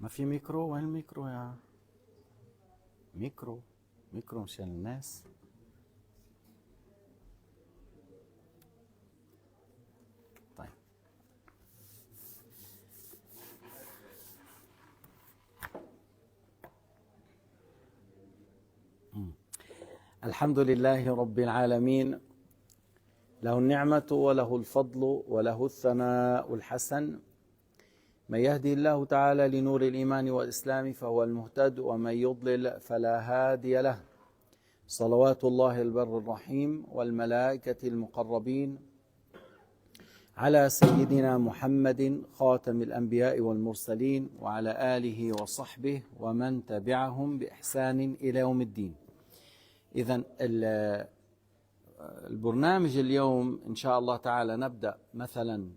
ما في ميكرو؟ وين الميكرو يا ميكرو؟ ميكرو مشان الناس. طيب الحمد لله رب العالمين، له النعمة وله الفضل وله الثناء الحسن. من يهدي الله تعالى لنور الإيمان والإسلام فهو المهتد، ومن يضلل فلا هادي له. صلوات الله البر الرحيم والملائكة المقربين على سيدنا محمد خاتم الأنبياء والمرسلين، وعلى آله وصحبه ومن تبعهم بإحسان إلى يوم الدين. إذن البرنامج اليوم إن شاء الله تعالى نبدأ مثلا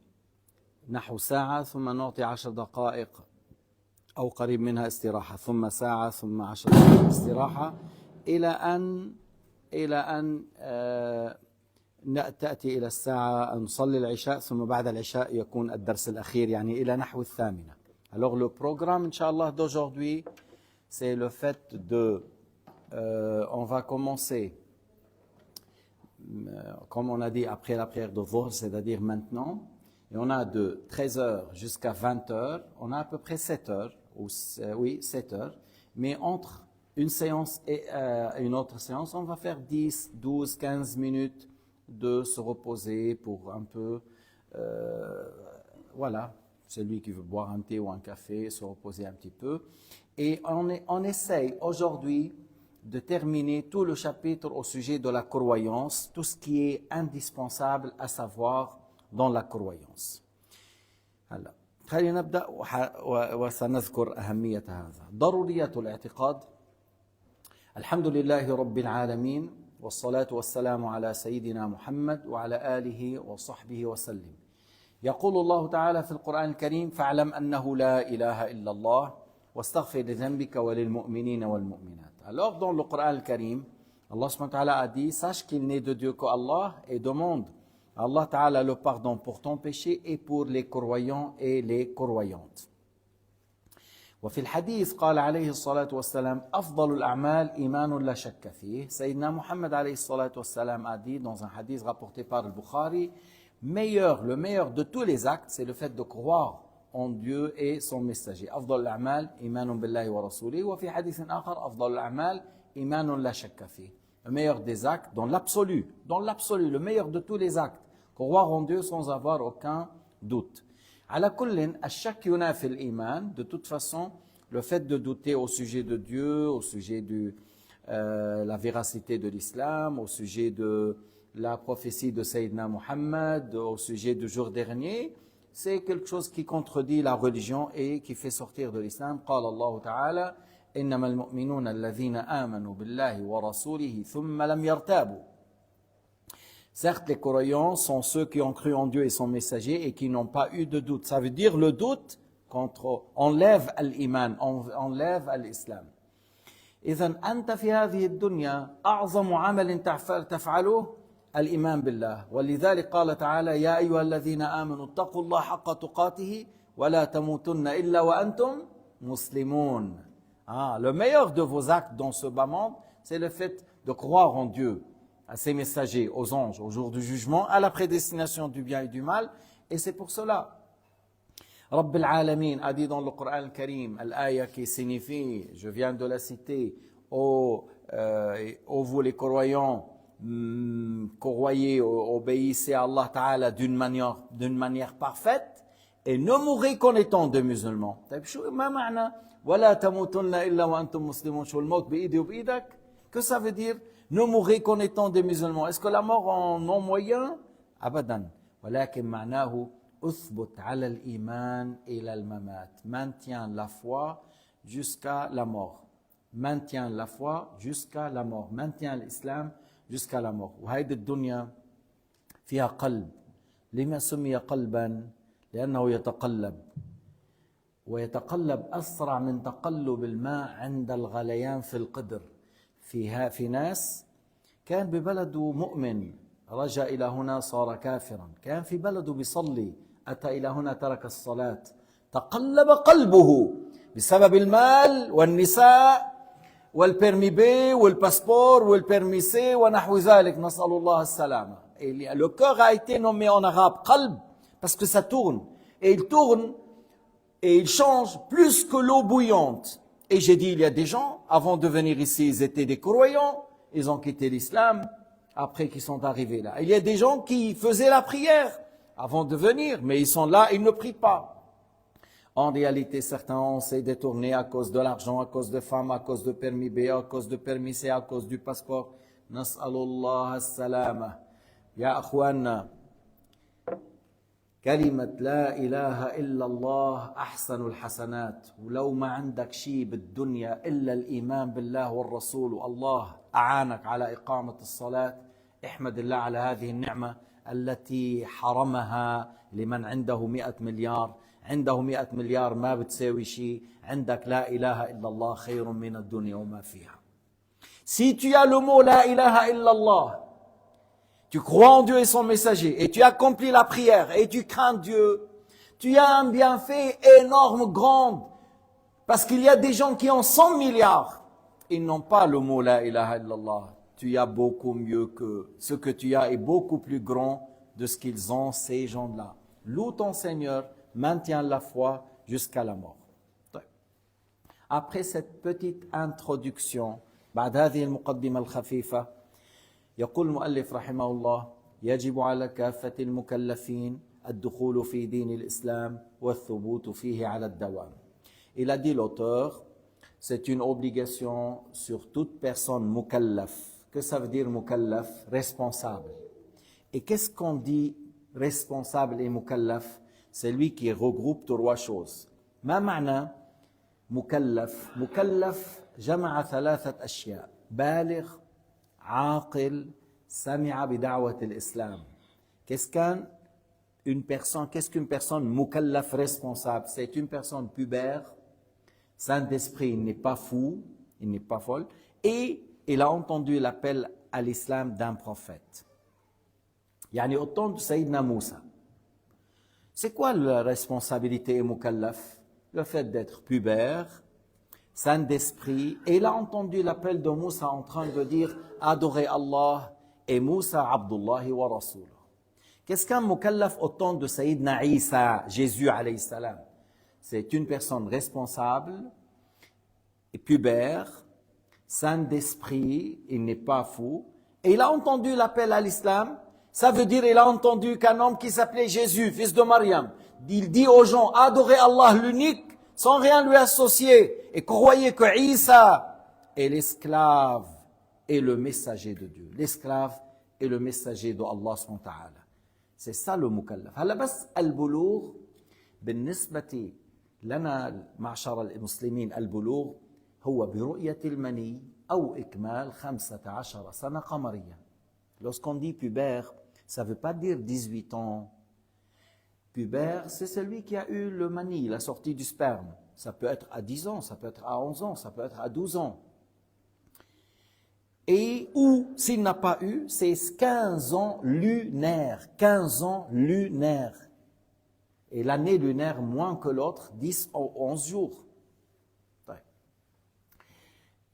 نحو ساعة، ثم نعطي 10 دقائق أو قريب منها استراحة، ثم ساعة، ثم 10 دقائق استراحة، إلى أن تأتي إلى الساعة نصلي العشاء، ثم بعد العشاء يكون الدرس الأخير، يعني إلى نحو 8. Alors le programme Inch'Allah d'aujourd'hui, c'est le fait de on va commencer comme on a dit après la prière de Dhuhr, c'est-à-dire maintenant, et on a de 13h jusqu'à 20h, on a à peu près 7 heures, oui 7 heures, mais entre une séance et une autre séance, on va faire 10, 12, 15 minutes de se reposer pour un peu, voilà, celui qui veut boire un thé ou un café, se reposer un petit peu. Et on essaye aujourd'hui de terminer tout le chapitre au sujet de la croyance, tout ce qui est indispensable à savoir dans la croyance. هلا خلينا نبدأ وسنذكر أهمية هذا. ضرورية الاعتقاد. الحمد لله رب العالمين، والصلاة والسلام على سيدنا محمد وعلى آله وصحبه وسلم. يقول الله تعالى في القرآن الكريم: فاعلم أنه لا إله إلا الله واستغفر لذنبك وللمؤمنين والمؤمنات. Alors dans le Coran al-Karim, Allah subhanahu wa ta'ala a dit: sache qu'il n'est de Dieu qu'Allah, et demande à Allah ta'ala le pardon pour ton péché et pour les croyants et les croyantes. وفي الحديث قال عليه الصلاة والسلام: أفضل الأعمال إيمان لا شك فيه. Sayyidina Muhammad عليه الصلاة والسلام a dit dans un hadith rapporté par le Bukhari: le meilleur de tous les actes, c'est le fait de croire en Dieu et son messager. أفضل الأعمال إيمان بالله ورسوله. وفي حديث آخر: أفضل الأعمال إيمان لا شك فيه. Le meilleur des actes, dans l'absolu, le meilleur de tous les actes, croire en Dieu sans avoir aucun doute. على كل الشك ينافي الإيمان. De toute façon, le fait de douter au sujet de Dieu, au sujet de la véracité de l'islam, au sujet de la prophétie de Sayyidina Muhammad, au sujet du jour dernier, c'est quelque chose qui contredit la religion et qui fait sortir de l'islam. قال الله تعالى: إنما المؤمنون الذين آمنوا بالله ورسوله ثم لم يرتابوا. Certes, les croyants sont ceux qui ont cru en Dieu et son messager et qui n'ont pas eu de doute. Ça veut dire le doute enlève l'iman, enlève l'islam. إذن أنت في هذه الدنيا أعظم عمل تفعله الإيمان بالله، ولذلك قال تعالى: يا أيها الذين آمنوا اتقوا الله حق تقاته ولا تموتن إلا وأنتم مسلمون. Le meilleur de vos actes dans ce bas monde, c'est le fait de croire en Dieu, à ses messagers, aux anges, au jour du jugement, à la prédestination du bien et du mal. Et c'est pour cela, Rabb al-Alamin a dit dans le Coran al-Karim, l'aya qui signifie, je viens de la citer, ô vous les croyants, croyez, obéissez à Allah Ta'ala d'une manière parfaite, et ne mourrez qu'en étant des musulmans. ما معنى ولا تموتن إلا وأنتم مسلمون؟ شو الموت بإيدي وبإيدك؟ Que ça veut dire? Ne mourrez qu'en étant des musulmans. Est-ce que la mort en non moyen? أبدا. ولكن معناه أثبت على الإيمان إلى الممات. Maintiens la foi jusqu'à la mort. Maintiens la foi jusqu'à la mort. Maintiens l'islam jusqu'à la mort. وهيدي الدنيا فيها قلب. لما سمي قلبا؟ لأنه يتقلب. ويتقلب أسرع من تقلب الماء عند الغليان في القدر. في ناس كان ببلده مؤمن، رجع إلى هنا صار كافرا، كان في بلده بيصلي، أتى إلى هنا ترك الصلاة، تقلب قلبه بسبب المال والنساء والpermis B والpasseport والpermis C ونحو ذلك نسأل الله السلامة. Et le cœur a été nommé en arabe qalb parce que ça tourne. Et il tourne et il change plus que l'eau bouillante. Et j'ai dit, il y a des gens, avant de venir ici, ils étaient des croyants, ils ont quitté l'islam, après qu'ils sont arrivés là. Il y a des gens qui faisaient la prière avant de venir, mais ils sont là, ils ne prient pas. En réalité, certains s'est détournés à cause de l'argent, à cause de femmes, à cause de permis B, à cause de permis C, à cause du passeport. Nas'alullah as-salama. Ya akhwana, كلمة لا إله إلا الله أحسن الحسنات ولو ما عندك شيء بالدنيا إلا الإيمان بالله والرسول والله أعانك على إقامة الصلاة احمد الله على هذه النعمة التي حرمها لمن عنده 100 مليار عنده 100 مليار ما بتساوي شيء عندك لا إله إلا الله خير من الدنيا وما فيها. Si tu as le mot لا إله إلا الله, tu crois en Dieu et son messager, et tu accomplis la prière, et tu crains Dieu, tu as un bienfait énorme, grand, parce qu'il y a des gens qui ont 100 milliards, ils n'ont pas le mot la ilaha illallah. Tu as beaucoup mieux que ce que tu as est beaucoup plus grand de ce qu'ils ont, ces gens-là. Loue ton Seigneur, maintiens la foi jusqu'à la mort. Après cette petite introduction, بعد هذه المقدمة الخفيفة, يقول المؤلف رحمه الله يجب على كافة المكلفين الدخول في دين الإسلام والثبوت فيه على الدوام. Il a dit l'auteur, c'est une obligation sur toute personne mukallaf. Que ça veut dire mukallaf? Responsable. Et qu'est-ce qu'on dit responsable et mukallaf? C'est lui qui regroupe trois choses. ما معنى مكلف؟ مكلف جمع ثلاثة أشياء. بالغ, عاقل, سمع بدعوة الإسلام. Qu'est-ce qu'une personne mukallaf responsable? C'est une personne pubère, sain d'esprit, il n'est pas fou, il n'est pas folle, et il a entendu l'appel à l'islam d'un prophète. Yani au temps de Sayyidina Moussa. C'est quoi la responsabilité mukallaf? Le fait d'être pubère, sain d'esprit, et il a entendu l'appel de Moussa en train de dire « Adorez Allah » et Moussa Abdullahi wa Rasul. Qu'est-ce qu'un mukallaf au temps de Sayyidina Isa, Jésus alayhi salam? C'est une personne responsable et pubère, sain d'esprit, il n'est pas fou, et il a entendu l'appel à l'islam. Ça veut dire il a entendu qu'un homme qui s'appelait Jésus, fils de Mariam, il dit aux gens « Adorez Allah l'unique » sans rien lui associer, et croyez que Isa est l'esclave et le messager de Dieu. L'esclave et le messager de Allah subhanahu wa ta'ala. C'est ça le mukallaf. هلا بس البلوغ بالنسبة لنا معشر المسلمين البلوغ هو برؤية المني أو إكمال 15 سنة قمرية. Lorsqu'on dit pubère, ça ne veut pas dire 18 ans. Pubère, c'est celui qui a eu le mani, la sortie du sperme. Ça peut être à 10 ans, ça peut être à 11 ans, ça peut être à 12 ans. Et ou, s'il n'a pas eu, c'est 15 ans lunaire. 15 ans lunaire. Et l'année lunaire moins que l'autre, 10 ou 11 jours.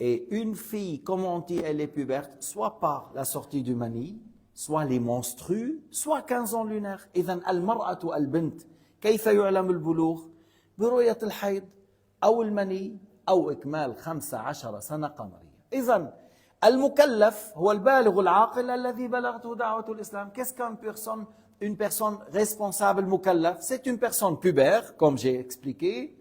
Et une fille, comme on dit, elle est puberte, soit par la sortie du mani, soit les menstrues, soit 15 ans lunaires. إذن المرأة البنت كيف يعلم البلوغ؟ برؤية الحيض أو المني أو إكمال 15 سنة قمرية. إذن المكلف هو البالغ العاقل الذي بلغته دعوة الإسلام. Qu'est-ce qu'une personne responsable mukallaf? C'est une personne pubère, comme j'ai expliqué.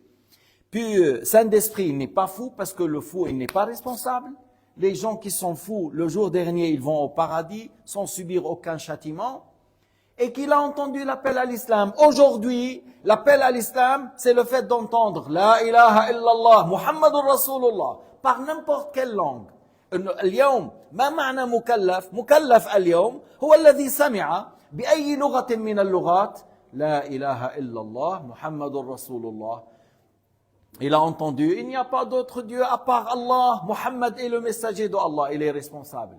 Puis, sain d'esprit, il n'est pas fou, parce que le fou, il n'est pas responsable. Les gens qui sont fous, le jour dernier, ils vont au paradis, sans subir aucun châtiment. Et qu'il a entendu l'appel à l'islam. Aujourd'hui, l'appel à l'islam, c'est le fait d'entendre La ilaha illallah, Muhammadur Rasulullah, par n'importe quelle langue. اليوم ما معنى مكلف؟ مكلف اليوم هو الذي سمع بأي لغة من اللغات لا إله إلا الله محمد رسول الله. Il a entendu, il n'y a pas d'autre Dieu à part Allah, Muhammad est le messager de Allah, il est responsable.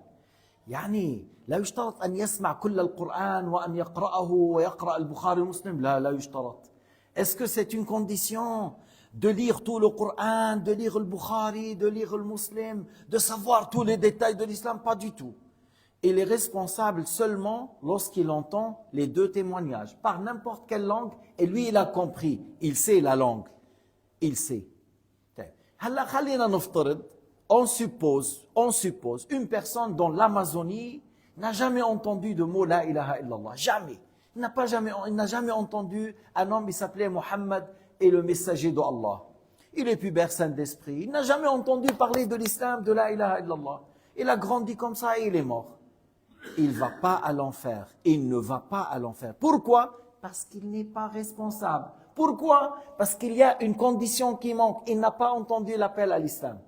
يعني لا يشترط أن يسمع كل القرآن وأن يقرأه ويقرأ البخاري ومسلم، لا يشترط. Est-ce que c'est une condition de lire tout le Coran, de lire le Bukhari, de lire le Muslim, de savoir tous les détails de l'islam? Pas du tout. Il est responsable seulement lorsqu'il entend les deux témoignages, par n'importe quelle langue, et lui il a compris, il sait la langue, il sait. هلا خلينا نفترض, on suppose, une personne dans l'Amazonie n'a jamais entendu de mot la ilaha illallah, jamais. Il n'a jamais entendu un homme, il s'appelait Mohammed et le messager d'Allah. Il est pubère saint d'esprit, il n'a jamais entendu parler de l'islam, de la ilaha illallah. Il a grandi comme ça et il est mort. Il ne va pas à l'enfer. Il ne va pas à l'enfer. Pourquoi? Parce qu'il n'est pas responsable. Pourquoi? Parce qu'il y a une condition qui manque. Il n'a pas entendu l'appel à l'islam.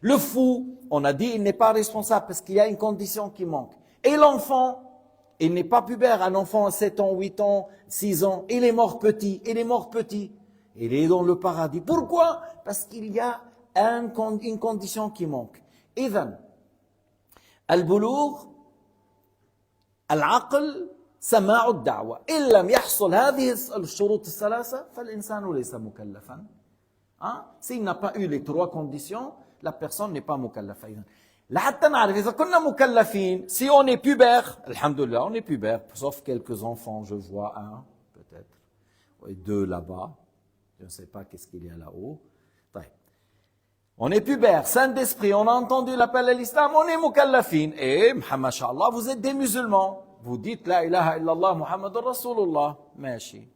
Le fou, on a dit, il n'est pas responsable parce qu'il y a une condition qui manque. Et l'enfant, il n'est pas pubère. Un enfant à 7 ans, 8 ans, 6 ans, il est mort petit. Il est mort petit. Il est dans le paradis. Pourquoi? Parce qu'il y a une condition qui manque. إذن البلوغ العقل سماع الدعوة إن لم يحصل هذه الشروط الثلاثة فالإنسان ليس مكلفا. S'il n'a pas eu les trois conditions, la personne n'est pas مكلفة. لحتى نعرف إذا كنا مكلفين, si on est pubère, alhamdoulilah, on est pubère, sauf quelques enfants, je vois un, peut-être, et deux là-bas, je ne sais pas qu'est-ce qu'il y a là-haut. On est pubère, saint d'esprit, on a entendu l'appel à l'islam, on est mukallafin. Et, masha'Allah, vous êtes des musulmans. Vous dites la ilaha illallah Muhammad Rasulullah. ماشي.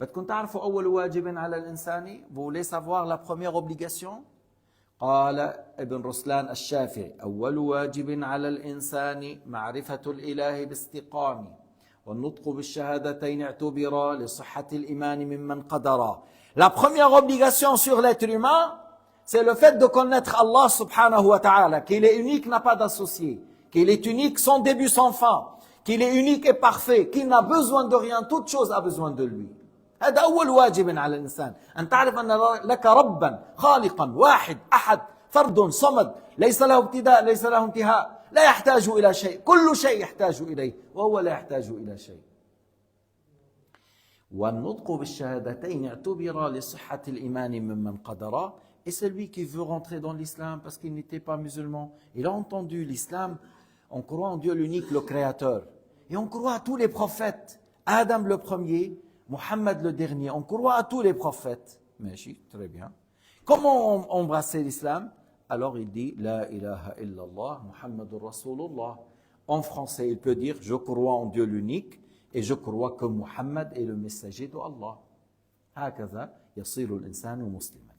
بدكم تعرفوا أول واجب على الإنسان? Vous voulez savoir la première obligation? قال ابن رسلان الشافعي أول واجب على الإنسان معرفة الإله باستقامة والنطق بالشهادتين اعتبرا لصحة الإيمان ممن قدرا. La première obligation sur l'être humain, c'est le fait de connaître Allah subhanahu wa ta'ala, qu'il est unique, n'a pas d'associé, qu'il est unique, sans début, sans fin, qu'il est unique et parfait, qu'il n'a besoin de rien, toute chose a besoin de lui. هذا أول واجب على الإنسان أن تعرف أن لك ربا خالقا واحد أحد فرد صمد ليس له ابتداء ليس له انتهاء لا يحتاج إلى شيء كل شيء يحتاج إليه وهو لا يحتاج إلى شيء. والنطق بالشهادتين اعتبر لصحة الإيمان ممن قدر. Et celui qui veut rentrer dans l'islam parce qu'il n'était pas musulman, il a entendu l'islam, on croit en Dieu l'unique, le créateur. Et on croit à tous les prophètes. Adam le premier, Mohammed le dernier. On croit à tous les prophètes. Mais très bien. Comment embrasser l'islam? Alors il dit, La ilaha illallah, Muhammadur Rasulullah. En français, il peut dire, je crois en Dieu l'unique et je crois que Muhammad est le messager d'Allah. هكذا يصير الإنسان مسلما.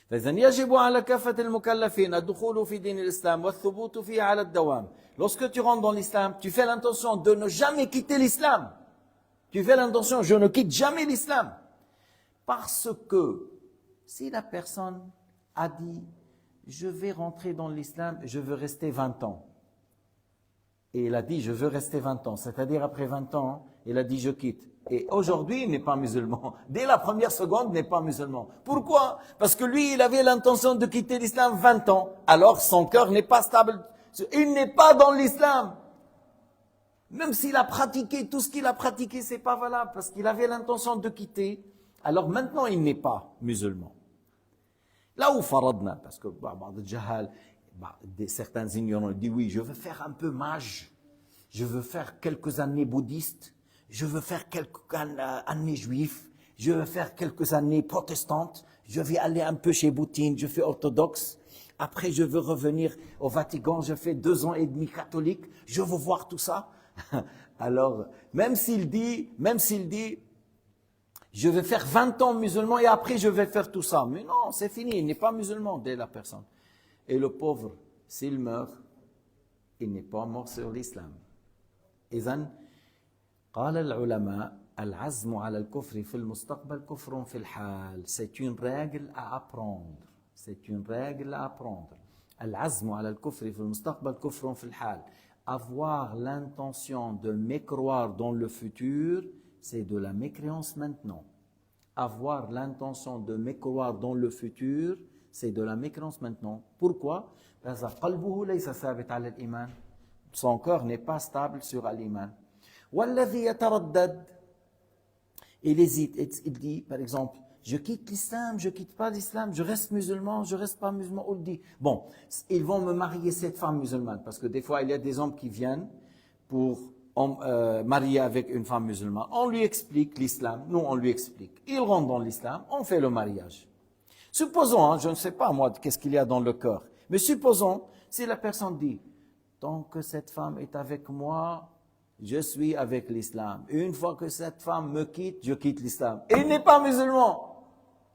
فإذن يجب على كافة المكلفين الدخول في دين الإسلام والثبوت فيه على الدوام. Lorsque tu rentres dans l'islam, tu fais l'intention de ne jamais quitter l'islam. Tu fais l'intention, je ne quitte jamais l'islam. Parce que si la personne a dit, je vais rentrer dans l'islam, je veux rester 20 ans. Et il a dit, je veux rester 20 ans. C'est-à-dire après 20 ans, il a dit, je quitte. Et aujourd'hui, il n'est pas musulman. Dès la première seconde, il n'est pas musulman. Pourquoi? Parce que lui, il avait l'intention de quitter l'islam 20 ans. Alors, son cœur n'est pas stable. Il n'est pas dans l'islam. Même s'il a pratiqué, tout ce qu'il a pratiqué, c'est pas valable. Parce qu'il avait l'intention de quitter. Alors maintenant, il n'est pas musulman. Là où faradna, parce que certains ignorants disent, oui, je veux faire un peu mage. Je veux faire quelques années bouddhistes. Je veux faire quelques années juifs, je veux faire quelques années protestantes, je vais aller un peu chez Boutine, je fais orthodoxe, après je veux revenir au Vatican, je fais 2 ans et demi catholique, je veux voir tout ça. Alors, même s'il dit, je vais faire 20 ans musulman et après je vais faire tout ça. Mais non, c'est fini, il n'est pas musulman dès la personne. Et le pauvre, s'il meurt, il n'est pas mort sur l'islam. إذن قال العلماء العزم على الكفر في المستقبل كفر في الحال. C'est une règle à apprendre. C'est une règle à apprendre. العزم على الكفر في المستقبل كفر في الحال. Avoir l'intention de mécroire dans le futur, c'est de la mécréance maintenant. Avoir l'intention de mécroire dans le futur, c'est de la mécréance maintenant. Pourquoi? Parce que قلبه ليس ثابت على الإيمان. Son cœur n'est pas stable sur l'iman. والذي يتردد il hésite, il dit, par exemple, je quitte l'islam, je quitte pas l'islam, je reste musulman, je reste pas musulman, on le dit. Bon, ils vont me marier cette femme musulmane, parce que des fois, il y a des hommes qui viennent pour marier avec une femme musulmane. On lui explique l'islam, nous on lui explique. Il rentre dans l'islam, on fait le mariage. Supposons, hein, je ne sais pas moi, qu'est-ce qu'il y a dans le cœur, mais supposons, si la personne dit, tant que cette femme est avec moi, je suis avec l'islam. Une fois que cette femme me quitte, je quitte l'islam. Et il n'est pas musulman.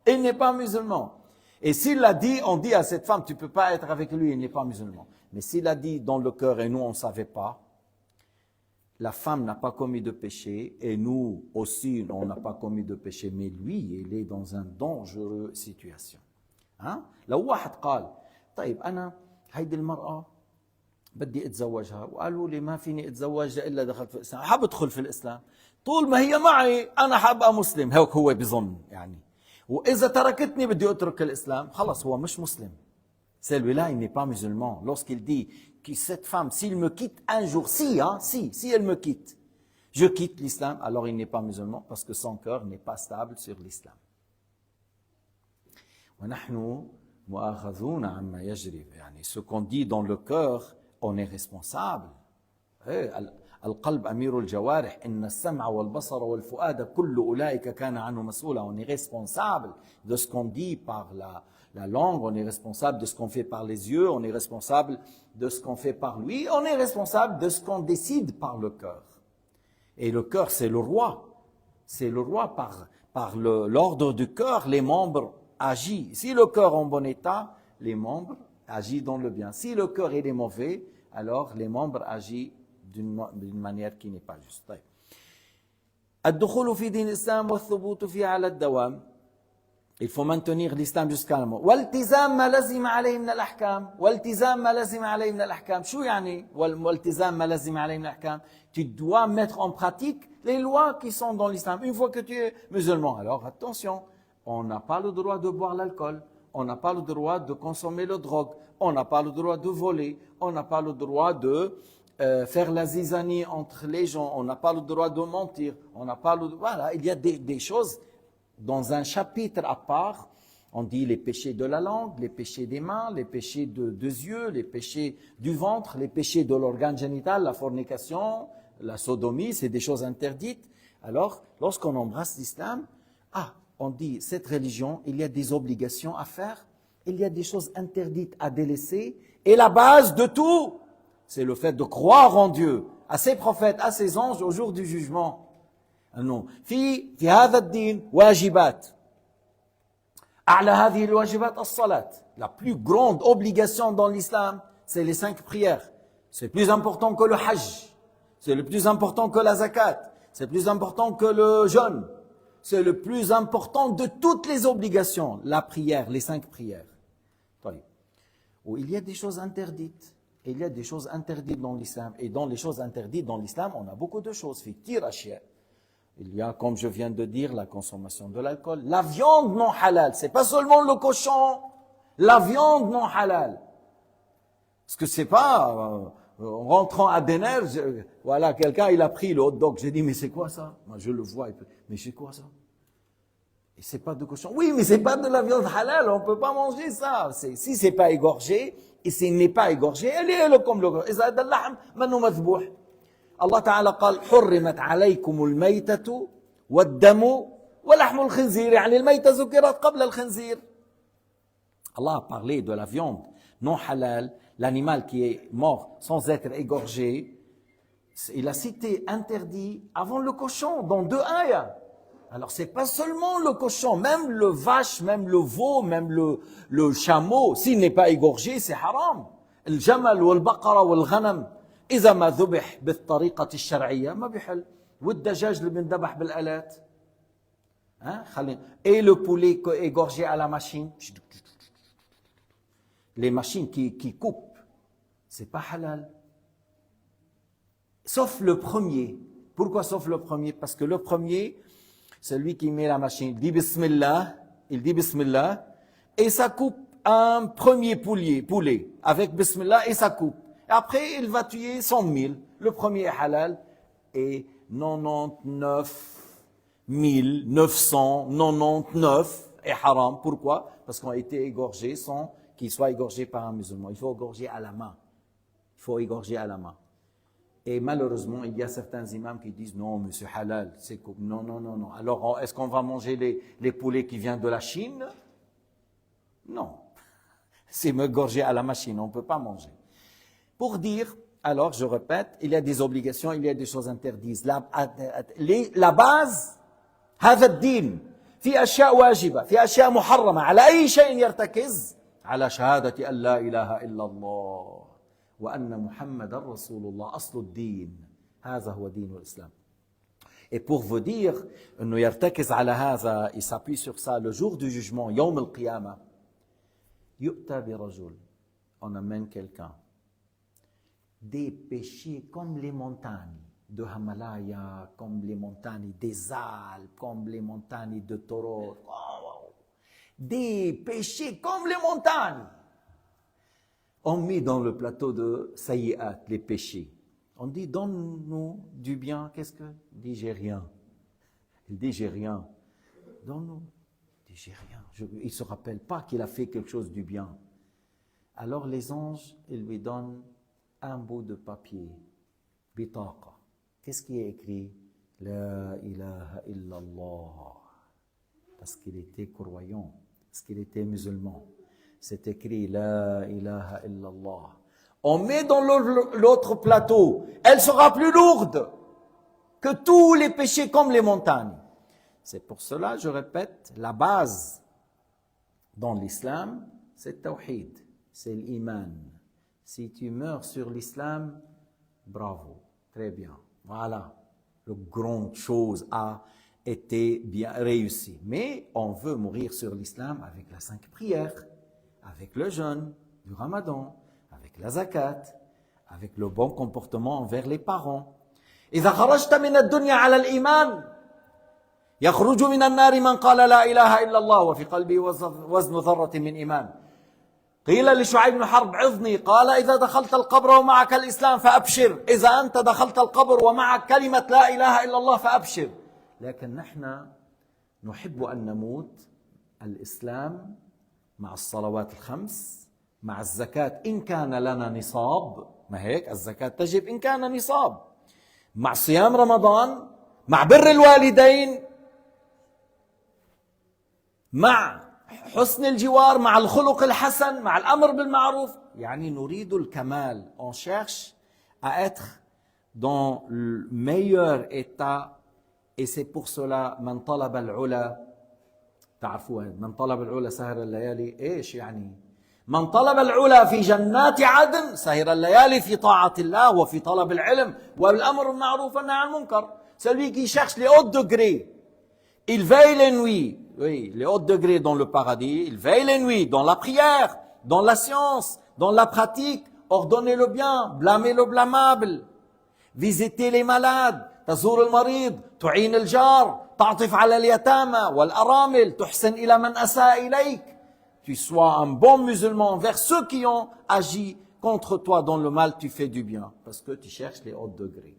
Il n'est pas musulman. Et s'il l'a dit, on dit à cette femme, tu ne peux pas être avec lui, il n'est pas musulman. Mais s'il l'a dit dans le cœur et nous, on ne savait pas, la femme n'a pas commis de péché et nous aussi, on n'a pas commis de péché. Mais lui, il est dans une dangereuse situation. Hein? لو واحد قال طيب أنا هيدي المرأة بدي اتزوجها وقالوا لي ما فيني اتزوجها الا دخلت في الاسلام، حاب ادخل في الاسلام، طول ما هي معي انا حابقى مسلم، هيك هو بظن يعني. واذا تركتني بدي اترك الاسلام، خلص هو مش مسلم. Celui-là, il n'est pas musulman. Lorsqu'il dit que cette femme, s'il me quitte un jour, si elle me quitte, je quitte l'islam, alors il n'est pas musulman parce que son cœur n'est pas stable sur l'islam. ونحن مؤاخذون عما يجري، يعني ce qu'on dit dans le cœur, on est responsable. القلب أمير الجوارح إن السمع والبصر والفؤاد كل أولئك كان عنه مسؤولا. On est responsable de ce qu'on dit par la langue, on est responsable de ce qu'on fait par les yeux, on est responsable de ce qu'on fait par lui, on est responsable de ce qu'on décide par le cœur. Et le cœur, c'est le roi. C'est le roi par l'ordre du cœur, les membres agissent. Si le cœur est en bon état, les membres agit dans le bien. Si le cœur est mauvais, alors les membres agissent d'une manière qui n'est pas juste. طيب. الدخول في دين الإسلام والثبوت فيه على الدوام. Il faut maintenir l'islam jusqu'à la mort. والتزام ما لزم عليه من الأحكام. والتزام ما لزم عليه من الأحكام. شو يعني والتزام ما لزم عليه من الأحكام? Tu dois mettre en pratique les lois qui sont dans l'islam. Une fois que tu es musulman, alors attention, on n'a pas le droit de boire l'alcool. On n'a pas le droit de consommer la drogue, on n'a pas le droit de voler, on n'a pas le droit de faire la zizanie entre les gens, on n'a pas le droit de mentir, on n'a pas le droit... Voilà, il y a des choses dans un chapitre à part. On dit les péchés de la langue, les péchés des mains, les péchés des yeux, les péchés du ventre, les péchés de l'organe génital, la fornication, la sodomie, c'est des choses interdites. Alors, lorsqu'on embrasse l'islam, on dit, cette religion, il y a des obligations à faire, il y a des choses interdites à délaisser, et la base de tout, c'est le fait de croire en Dieu, à ses prophètes, à ses anges, au jour du jugement. Non. في هذا الدين واجبات. أعلى هذه الواجبات الصلاة. La plus grande obligation dans l'islam, c'est les 5 prières. C'est plus important que le hajj, c'est le plus important que la zakat, c'est plus important que le jeûne. C'est le plus important de toutes les obligations, la prière, les 5 prières. Où il y a des choses interdites. Il y a des choses interdites dans l'islam. Et dans les choses interdites dans l'islam, on a beaucoup de choses. Il y a, comme je viens de dire, la consommation de l'alcool. La viande non halal. C'est pas seulement le cochon. La viande non halal. Parce que c'est pas... en rentrant à Denner, voilà, quelqu'un, il a pris le hot dog. J'ai dit, mais c'est quoi ça? Moi, je le vois. Mais c'est quoi ça? Et c'est pas de cochon. Oui, mais c'est pas de la viande halal. On peut pas manger ça. Si c'est pas égorgé, et s'il n'est pas égorgé, elle est comme le إذا هذا اللحم منه مذبوح. الله تعالى قال حرمت عليكم الميتة والدم ولحم الخنزير. يعني الميتة ذكرت قبل الخنزير. Allah a parlé de la viande non halal, l'animal qui est mort sans être égorgé. Il a cité interdit avant le cochon dans 2 ayats. Alors c'est pas seulement le cochon, même le vache, même le veau, même le chameau, s'il n'est pas égorgé, c'est haram. الجمل والبقرة والغنم إذا ما ذبح بالطريقة الشرعية ما بيحل. والدجاج اللي بينذبح بالآلات. Et le poulet égorgé à la machine. Les machines qui coupent, c'est pas halal. Sauf le premier. Pourquoi sauf le premier? Parce que le premier, celui qui met la machine, il dit Bismillah, et ça coupe un premier poulet, avec Bismillah, et ça coupe. Et après, il va tuer 100 000. Le premier est halal, et 1999 est haram. Pourquoi? Parce qu'on a été égorgés sans qu'il soit égorgé par un musulman. Il faut égorger à la main. Il faut égorger à la main. Et malheureusement, il y a certains imams qui disent non, mais c'est halal. Non, non, non, non. Alors, est-ce qu'on va manger les poulets qui viennent de la Chine? Non. C'est m'égorger à la machine, on ne peut pas manger. Pour dire, alors je répète, il y a des obligations, il y a des choses interdites. La base, هذا الدين في أشياء واجبة في أشياء محرمة على أي شيء يرتكز على شهادة أن لا إله إلا الله وأن محمد رسول الله أصل الدين هذا هو دين الإسلام. Et pour vous dire, إنه يرتكز على هذا, il s'appuie sur ça, le jour du jugement, يوم القيامة, يؤتى برجل, on amène quelqu'un, des péchés comme les montagnes de Himalaya, comme les montagnes des Alpes, comme les montagnes de Taureau, des péchés comme les montagnes. On met dans le plateau de Sayyi'at, les péchés. On dit, donne-nous du bien. Qu'est-ce que? Il dit, j'ai rien. Il dit, j'ai rien. Donne-nous. Il dit, j'ai rien. Il ne se rappelle pas qu'il a fait quelque chose du bien. Alors les anges, ils lui donnent un bout de papier. Bitaqa. Qu'est-ce qui est écrit? La ilaha illallah. Parce qu'il était croyant. Parce qu'il était musulman. C'est écrit La ilaha illallah. On met dans l'autre plateau. Elle sera plus lourde que tous les péchés comme les montagnes. C'est pour cela, je répète, la base dans l'islam, c'est le tawhid, c'est l'iman. Si tu meurs sur l'islam, bravo, très bien. Voilà, la grande chose a été bien réussie. Mais on veut mourir sur l'islam avec les 5 prières, avec le jeûne du Ramadan, avec la zakat, avec le bon comportement envers les parents. إذا خرجت من الدنيا على الإيمان يخرج من النار من قال لا إله إلا الله وفي قلبه وزن ذرة من إيمان. قيل لشعيب بن حرب عظني قال إذا دخلت القبر ومعك الإسلام فأبشر إذا أنت دخلت القبر ومعك كلمة لا إله إلا الله فأبشر. لكن نحن نحب أن نموت الإسلام مع الصلوات الخمس مع الزكاة إن كان لنا نصاب. ما هيك الزكاة تجب إن كان نصاب, مع صيام رمضان, مع بر الوالدين, مع حسن الجوار, مع الخلق الحسن, مع الأمر بالمعروف. يعني نريد الكمال. On cherche à être dans le meilleur état. Et c'est pour cela من طلب العلا, تعرفوها, من طلب العلا سهر الليالي. ايش يعني؟ من طلب العلا في جنات عدن سهر الليالي في طاعة الله وفي طلب العلم والأمر بالمعروف والنهي عن المنكر. Celui qui cherche les hauts degrés, il veille les nuits, oui, les hauts degrés dans le paradis, il veille les nuits dans la prière, dans la science, dans la pratique, ordonner le bien, blâmer le blâmable, visiter les malades, تزور المريض, تعين الجار, تعطف على اليتامى والأرامل, تحسن إلى من أساء إليك. Tu sois un bon musulman envers ceux qui ont agi contre toi dans le mal, tu fais du bien, parce que tu cherches les hauts degrés.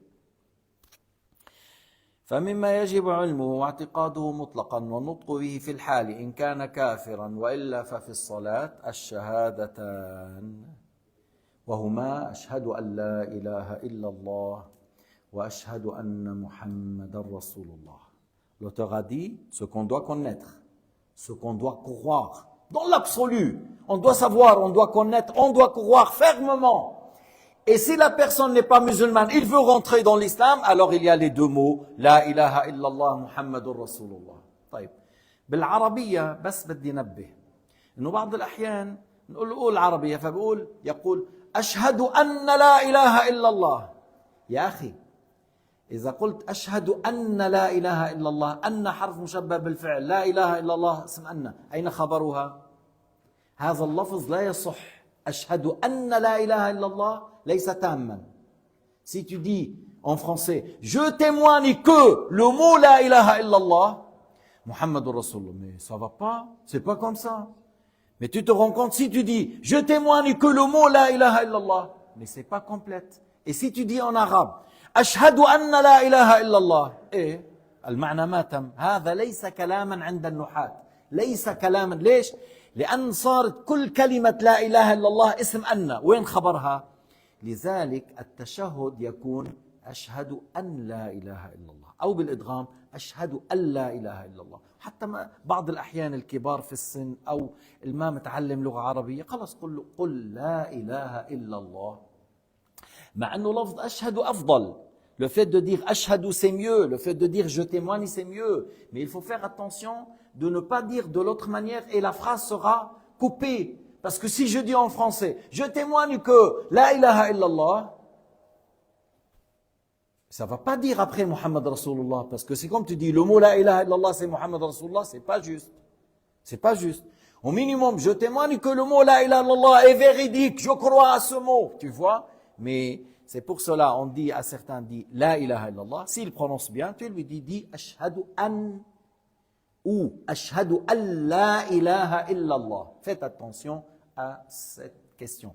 فمما يجب علمه واعتقاده مطلقا والنطق به في الحال إن كان كافرا وإلا ففي الصلاة الشهادتان وهما أشهد أن لا إله إلا الله وأشهد أن محمد رسول الله. L'auteur a dit ce qu'on doit connaître, ce qu'on doit croire. Dans l'absolu, on doit savoir, on doit connaître, on doit croire fermement. Et si la personne n'est pas musulmane, il veut rentrer dans l'islam, alors il y a les deux mots, La ilaha illallah Muhammadur Rasulullah. طيب. بالعربية بس بدي نبه إنه بعض الأحيان نقول العربية فبقول يقول أشهد أن لا إله إلا الله. يا أخي إذا قلت أشهد أن لا إله إلا الله, أن حرف مشبه بالفعل, لا إله إلا الله اسم أن, أين خبرها؟ هذا اللفظ لا يصح. أشهد أن لا إله إلا الله ليس تاما. Si tu dis en français, je témoigne que le mot لا إله إلا الله, Muhammadur Rasulullah, mais ça va pas, c'est pas comme ça. Mais tu te rends compte, si tu dis, je témoigne que le mot لا إله إلا الله, mais c'est pas complète. Et si tu dis en arabe, أشهد أن لا إله إلا الله, et المعنى ما تم. هذا ليس كلاما عند النحاة، ليس كلاما. ليش؟ لأن صارت كل كلمة لا إله إلا الله اسم أن، وين خبرها؟ لذلك التشهد يكون أشهد أن لا إله إلا الله، أو بالإدغام أشهد أن لا إله إلا الله. حتى ما بعض الأحيان الكبار في السن أو الما متعلم لغة عربية خلص قل لا إله إلا الله، مع أنه لفظ أشهد أفضل. Le fait de dire ashhadu c'est mieux, le fait de dire je témoigne c'est mieux, mais il faut faire attention de ne pas dire de l'autre manière et la phrase sera coupée. Parce que si je dis en français, je témoigne que la ilaha illallah, ça ne va pas dire après Muhammad Rasulullah, parce que c'est comme tu dis, le mot la ilaha illallah c'est Muhammad Rasulullah, c'est pas juste. C'est pas juste. Au minimum, je témoigne que le mot la ilaha illallah est véridique, je crois à ce mot, tu vois. Mais c'est pour cela, on dit à certains, dit la ilaha illallah, s'il prononce bien, tu lui dis ashhadu an ou ashhadu an la ilaha illallah. Faites attention à cette question.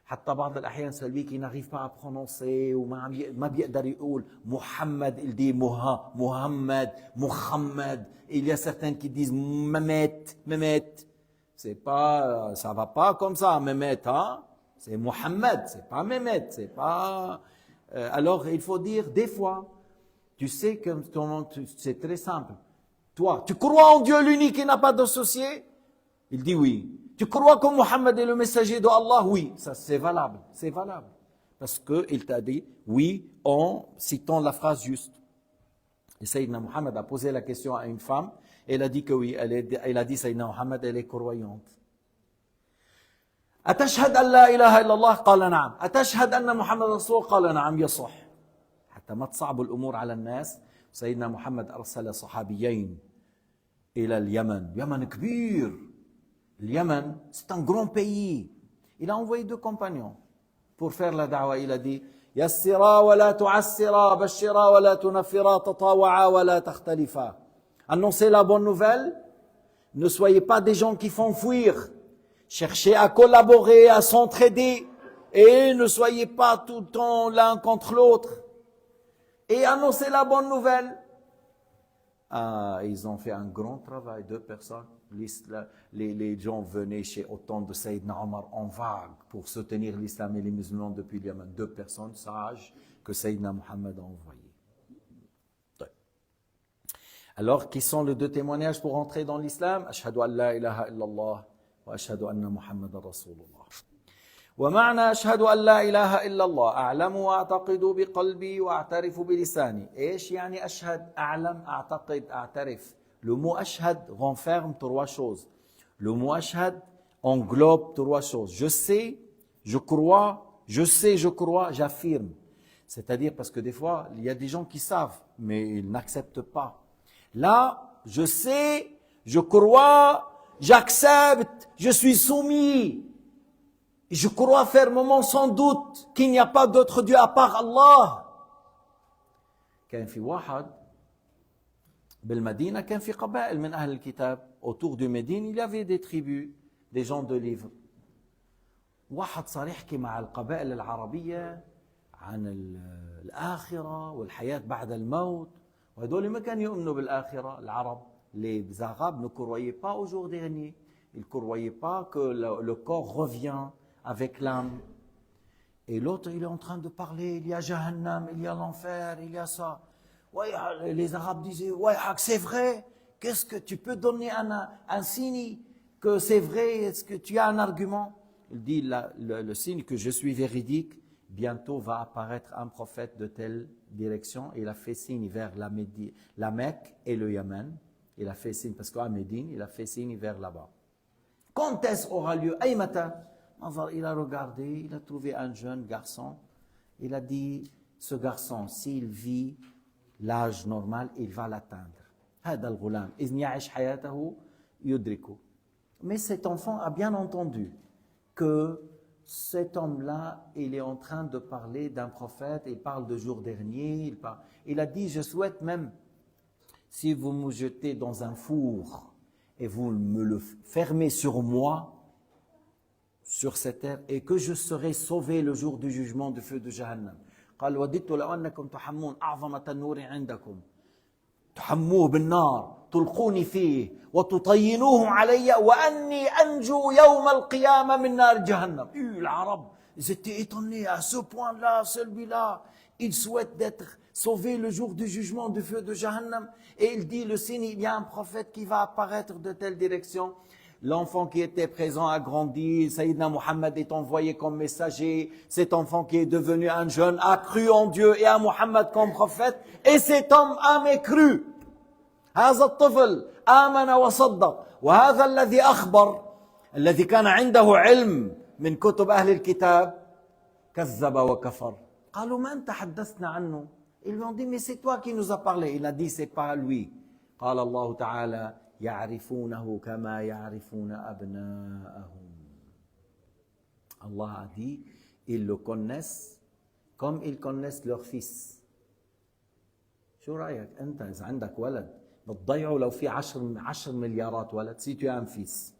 حتى بعض الأحيان celui qui n'arrive pas à prononcer ou ما بيقدر يقول محمد, il dit Muhammad, Muhammad. Il y a certains qui disent Mehmet. C'est pas, ça va pas comme ça, Mehmet, hein? C'est Muhammad, c'est pas Mehmet, c'est pas. Alors il faut dire des fois, tu sais que c'est très simple. Toi, tu crois en Dieu l'unique qui n'a pas d'associé? Il dit oui. Tu crois que Muhammad est le messager de Allah? Oui, ça c'est valable, c'est valable. Parce qu'il t'a dit oui en citant la phrase juste. Et Sayyidina Muhammad a posé la question à une femme, et elle a dit que oui, elle a dit Sayyidina Muhammad, elle est croyante. أتشهد أن لا إله إلا الله؟ قال نعم. أتشهد أن محمد رسول؟ قال نعم. يصح. حتى ما تصعب الأمور على الناس. سيدنا محمد أرسل صحابيين إلى اليمن. يمن كبير. اليمن c'est un grand pays. Il a envoyé 2 compagnons pour faire la da'wa. Il a dit يسرا ولا تعسرا بشرا ولا تنفرا تطاوعا ولا تختلفا. Annoncez la bonne nouvelle. Ne soyez pas des gens qui font fuir. Cherchez à collaborer, à s'entraider, et ne soyez pas tout le temps l'un contre l'autre. Et annoncez la bonne nouvelle. Ah, ils ont fait un grand travail, 2 personnes. Les gens venaient chez autant de Sayyidina Omar en vague pour soutenir l'islam et les musulmans depuis le Yémen. 2 personnes sages que Sayyidina Muhammad a envoyées. Alors, qui sont les 2 témoignages pour entrer dans l'islam? Ashhadu an la ilaha illallah. وأشهد أن محمد رسول الله. ومعنى أشهد أن لا إله إلا الله أعلم وأعتقد بقلبي وأعترف بلساني. إيش يعني أشهد؟ أعلم، أعتقد، أعترف. Le mot أشهد renferme 3 choses. Le mot أشهد englobe 3 choses. Je sais, je crois, je sais, je crois, j'affirme. C'est-à-dire parce que des fois, il y a des gens qui savent, mais ils n'acceptent pas. Là, je sais, je crois, j'accepte, je suis soumis. Je crois fermement sans doute qu'il n'y a pas d'autre Dieu à part Allah. كان في واحد بالمدينة كان في قبائل من أهل الكتاب. Autour du Médine, il y avait des tribus, des gens de livre. واحد صار يحكي مع القبائل العربية عن الآخرة والحياة بعد الموت. وهذول ما كانوا يؤمنوا بالآخرة. العرب, les Arabes ne croyaient pas au jour dernier. Ils ne croyaient pas que le corps revient avec l'âme. Et l'autre, il est en train de parler, il y a Jahannam, il y a l'enfer, il y a ça. Ouais, les Arabes disaient, ouais, c'est vrai. Qu'est-ce que tu peux donner un signe que c'est vrai? Est-ce que tu as un argument? Il dit, le signe que je suis véridique, bientôt va apparaître un prophète de telle direction. Il a fait signe vers la Mecque et le Yémen. Il a fait signe, parce qu'à Médine, il a fait signe vers là-bas. Quand est-ce aura lieu? Ay mata. Il a regardé, il a trouvé un jeune garçon. Il a dit, ce garçon, s'il vit l'âge normal, il va l'atteindre. هذا الغلام إذ يعيش حياته يدركه. Mais cet enfant a bien entendu que cet homme-là, il est en train de parler d'un prophète, il parle de jour dernier, il a dit, je souhaite même, si vous me jetez dans un four et vous me le fermez sur moi, sur cette terre, et que je serai sauvé le jour du jugement du feu de Jahannam. قال وددت لو أنكم تحمون أعظم تنور عندكم تحموه بالنار تلقوني فيه وتطينوه علي وأني أنجو يوم القيامة من نار جهنم. العرب, ils étaient étonnés à ce point-là, celui-là, il souhaite d'être sauvé le jour du jugement du feu de Jahannam. Et il dit, le signe, il y a un prophète qui va apparaître de telle direction. L'enfant qui était présent a grandi, Sayyidina Muhammad est envoyé comme messager, cet enfant qui est devenu un jeune a cru en Dieu et à Muhammad comme prophète, et cet homme a mécru. هذا الطفل آمن وصدق وهذا الذي أخبر الذي كان عنده علم من كتب أهل الكتاب كذب وكفر. قالوا من تحدثنا عنه. Ils lui ont dit mais c'est toi qui nous as parlé. Il a dit c'est pas lui. قال الله تعالى يعرفونه كما يعرفون أبناءهم. Allah a dit ils le connaissent comme ils connaissent leur fils. شو رأيك أنت إذا عندك ولد بتضيعه لو في 10 مليارات ولد. Si tu as un fils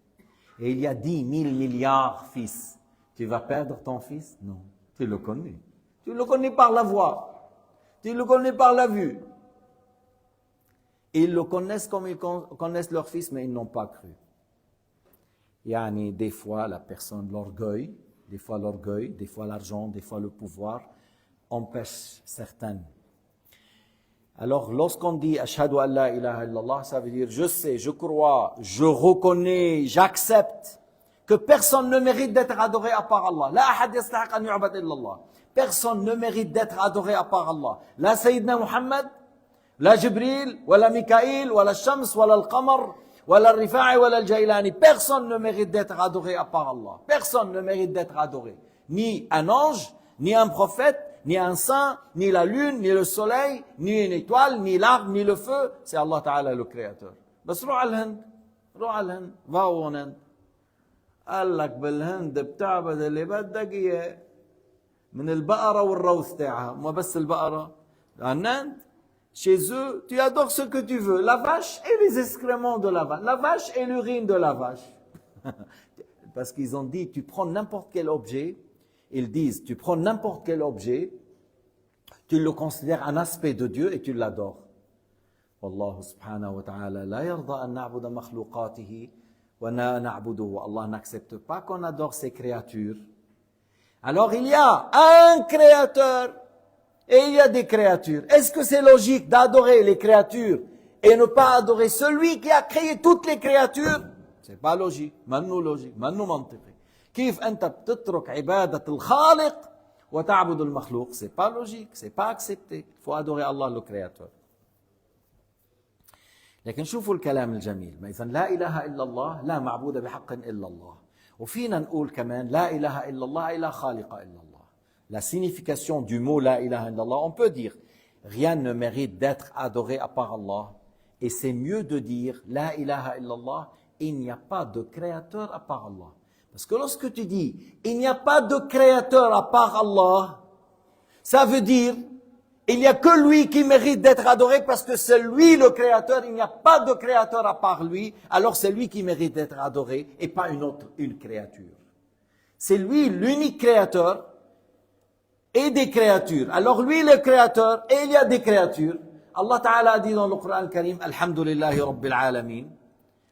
et il y a 10 000 milliards fils, tu vas perdre ton fils? Non, tu le connais. Tu le connais par la voix, tu le connais par la vue. Ils le connaissent comme ils connaissent leur fils, mais ils n'ont pas cru. Yani, des fois la personne, l'orgueil, des fois l'argent, des fois le pouvoir empêche certaines. Alors, lorsqu'on dit « Ashhadu an la ilaha illallah », ça veut dire « Je sais, je crois, je reconnais, j'accepte que personne ne mérite d'être adoré à part Allah. La ahad yastahiq an yu'bad illallah. Personne ne mérite d'être adoré à part Allah. La Sayyidina Muhammad, la Jibril, wala Mikaïl, wala Shams, wala al-Qamar, wala al-Rifa'i, wala al-Jailani. Personne ne mérite d'être adoré à part Allah. Personne ne mérite d'être adoré. Ni un ange, ni un prophète, ni un saint, ni la lune, ni le soleil, ni une étoile, ni l'arbre, ni le feu. C'est Allah Ta'ala le créateur. بس روح على الهند, va au Inde. قال لك بالهند بتعبد اللي بدك اياه من البقرة والروث تاعها. ما بس البقرة. En Inde, chez eux, tu adores ce que tu veux. La vache et les excréments de la vache. La vache et l'urine de la vache. Parce qu'ils ont dit, tu prends n'importe quel objet. Ils disent, tu prends n'importe quel objet, tu le considères un aspect de Dieu et tu l'adores. Wallahu subhanahu wa ta'ala la yarda an na'buda makhluqatihi wa na'buduhu. Allah n'accepte pas qu'on adore ses créatures. Alors il y a un créateur et il y a des créatures. Est-ce que c'est logique d'adorer les créatures et ne pas adorer celui qui a créé toutes les créatures? C'est pas logique. Mannou logique, mannou mantiqi. كيف أنت بتترك عبادة الخالق وتعبد المخلوق؟ C'est pas logique, c'est pas accepté. Il faut adorer Allah le créateur. لكن شوفوا الكلام الجميل. إذا لا إله إلا الله لا معبود بحق إلا الله. وفينا نقول كمان لا إله إلا الله أي لا خالق إلا الله. La signification du mot la ilaha illallah, on peut dire rien ne mérite d'être adoré à part Allah. Et c'est mieux de dire la ilaha illallah, il n'y a pas de créateur à part Allah. Parce que lorsque tu dis, il n'y a pas de créateur à part Allah, ça veut dire, il n'y a que lui qui mérite d'être adoré parce que c'est lui le créateur, il n'y a pas de créateur à part lui, alors c'est lui qui mérite d'être adoré et pas une créature. C'est lui l'unique créateur et des créatures. Alors lui le créateur et il y a des créatures. Allah Ta'ala a dit dans le Coran Karim, Alhamdulillahi Rabbil Alamin.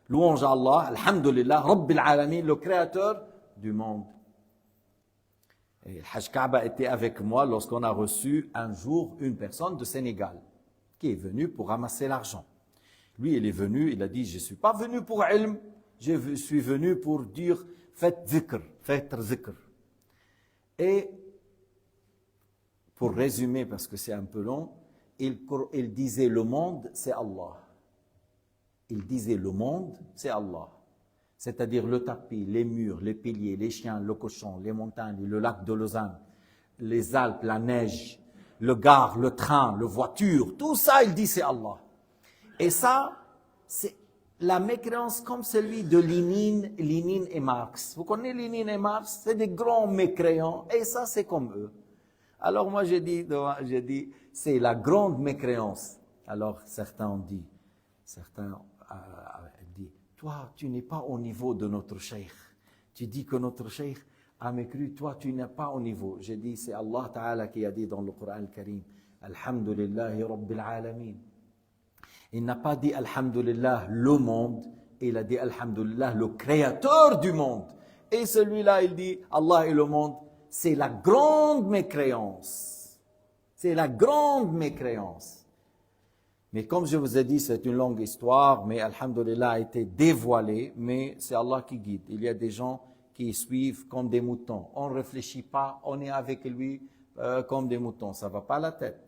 Louange à Allah, Alhamdulillah, Rabbil Alamin, le créateur du monde. Et le Hajj Kaaba était avec moi lorsqu'on a reçu un jour une personne de Sénégal qui est venue pour ramasser l'argent. Lui, il est venu, il a dit, je ne suis pas venu pour ilm, je suis venu pour dire, faites zikr. Et pour résumer, parce que c'est un peu long, il disait le monde, c'est Allah. Il disait le monde, c'est Allah. C'est-à-dire le tapis, les murs, les piliers, les chiens, le cochon, les montagnes, le lac de Lausanne, les Alpes, la neige, le gare, le train, la voiture, tout ça, il dit c'est Allah. Et ça, c'est la mécréance comme celui de Lénine et Marx. Vous connaissez Lénine et Marx? C'est des grands mécréants et ça, c'est comme eux. Alors moi, j'ai dit, c'est la grande mécréance. Alors certains ont dit, dit, toi, tu n'es pas au niveau de notre cheikh. Tu dis que notre cheikh a mécru, toi, tu n'es pas au niveau. J'ai dit, c'est Allah Ta'ala qui a dit dans le Coran Karim, Alhamdulillahi Rabbil Alamin. Il n'a pas dit Alhamdulillah le monde, il a dit Alhamdulillah le créateur du monde. Et celui-là, il dit Allah et le monde, c'est la grande mécréance. C'est la grande mécréance. Mais comme je vous ai dit, c'est une longue histoire, mais Alhamdulillah a été dévoilée, mais c'est Allah qui guide. Il y a des gens qui suivent comme des moutons. On ne réfléchit pas, on est avec lui comme des moutons. Ça ne va pas à la tête.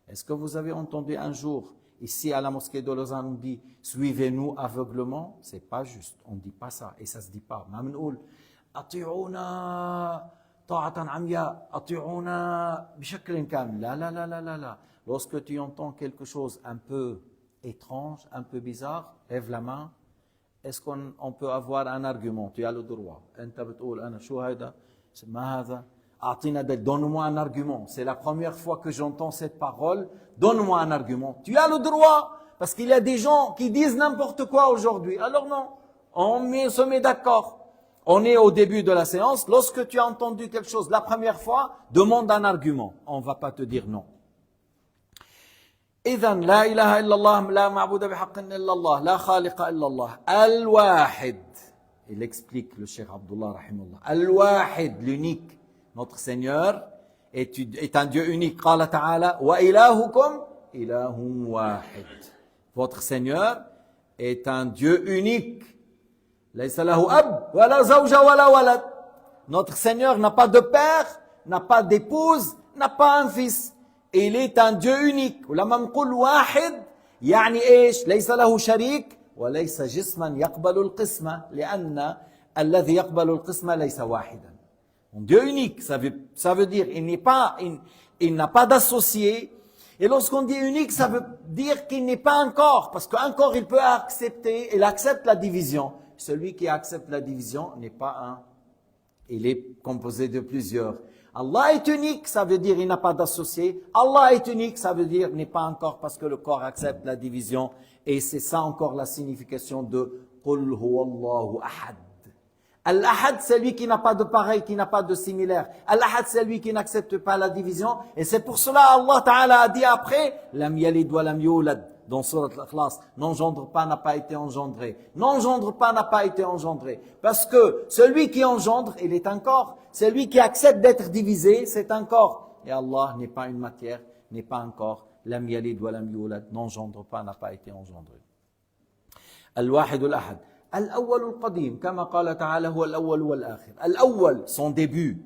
Est-ce que vous avez entendu un jour, ici à la mosquée de Lausanne, on dit « Suivez-nous aveuglement » C'est pas juste, on ne dit pas ça, et ça ne se dit pas. Ma منقول أطيعونا طاعة عمياء أطيعونا بشكل كامل. لا لا لا لا لا لا. Lorsque tu entends quelque chose un peu étrange, un peu bizarre, lève la main. Est-ce qu'on peut avoir un argument? Tu as le droit. أنت بتقول أنا شو هذا؟ ما هذا؟ أعطينا دليل. Donne-moi un argument. C'est la première fois que j'entends cette parole. Donne-moi un argument. Tu as le droit. Parce qu'il y a des gens qui disent n'importe quoi aujourd'hui. Alors non, on se met d'accord. On est au début de la séance. Lorsque tu as entendu quelque chose la première fois, demande un argument. On ne va pas te dire non. إذن لا إله إلا الله لا معبود بحق إلا الله لا خالق إلا الله الواحد. Il explique le Cheikh Abdullah rahimahullah. Al-Wahid, l'unique. Notre Seigneur est un Dieu unique. قال تعالى وإلهكم إله واحد. Votre Seigneur est un Dieu unique. ليس له أب ولا زوجة ولا ولد. Notre Seigneur n'a pas de père, n'a pas d'épouse, n'a pas un fils. Il est un Dieu unique. ولما نقول واحد يعني ايش؟ ليس له شريك وليس جسما يقبل القسمة لأن الذي يقبل القسمة ليس واحدا. Un Dieu unique, ça veut dire il n'a pas d'associé. Et lorsqu'on dit unique, ça veut dire qu'il n'est pas un corps, parce qu'un corps il peut accepter, il accepte la division. Celui qui accepte la division n'est pas un, il est composé de plusieurs. Allah est unique, ça veut dire il n'a pas d'associé. Allah est unique, ça veut dire n'est pas un corps parce que le corps accepte la division. Et c'est ça encore la signification de Qul huwallahu ahad. Al-ahad, c'est lui qui n'a pas de pareil, qui n'a pas de similaire. Al-ahad, c'est lui qui n'accepte pas la division. Et c'est pour cela Allah Ta'ala a dit après, Lam yalid wa lam yulad, dans Surat Al-Ikhlas, n'engendre pas, n'a pas été engendré. N'engendre pas, n'a pas été engendré. Parce que celui qui engendre, il est un corps. Celui qui accepte d'être divisé, c'est un corps. Et Allah n'est pas une matière, n'est pas un corps. Lam yalid wa lam yulad, n'engendre pas, n'a pas été engendré. Al-Wahid al-Ahad. Al-Awwal al-Qadim, comme قال تعالى هو الأول والآخر. Al-Awwal, son début.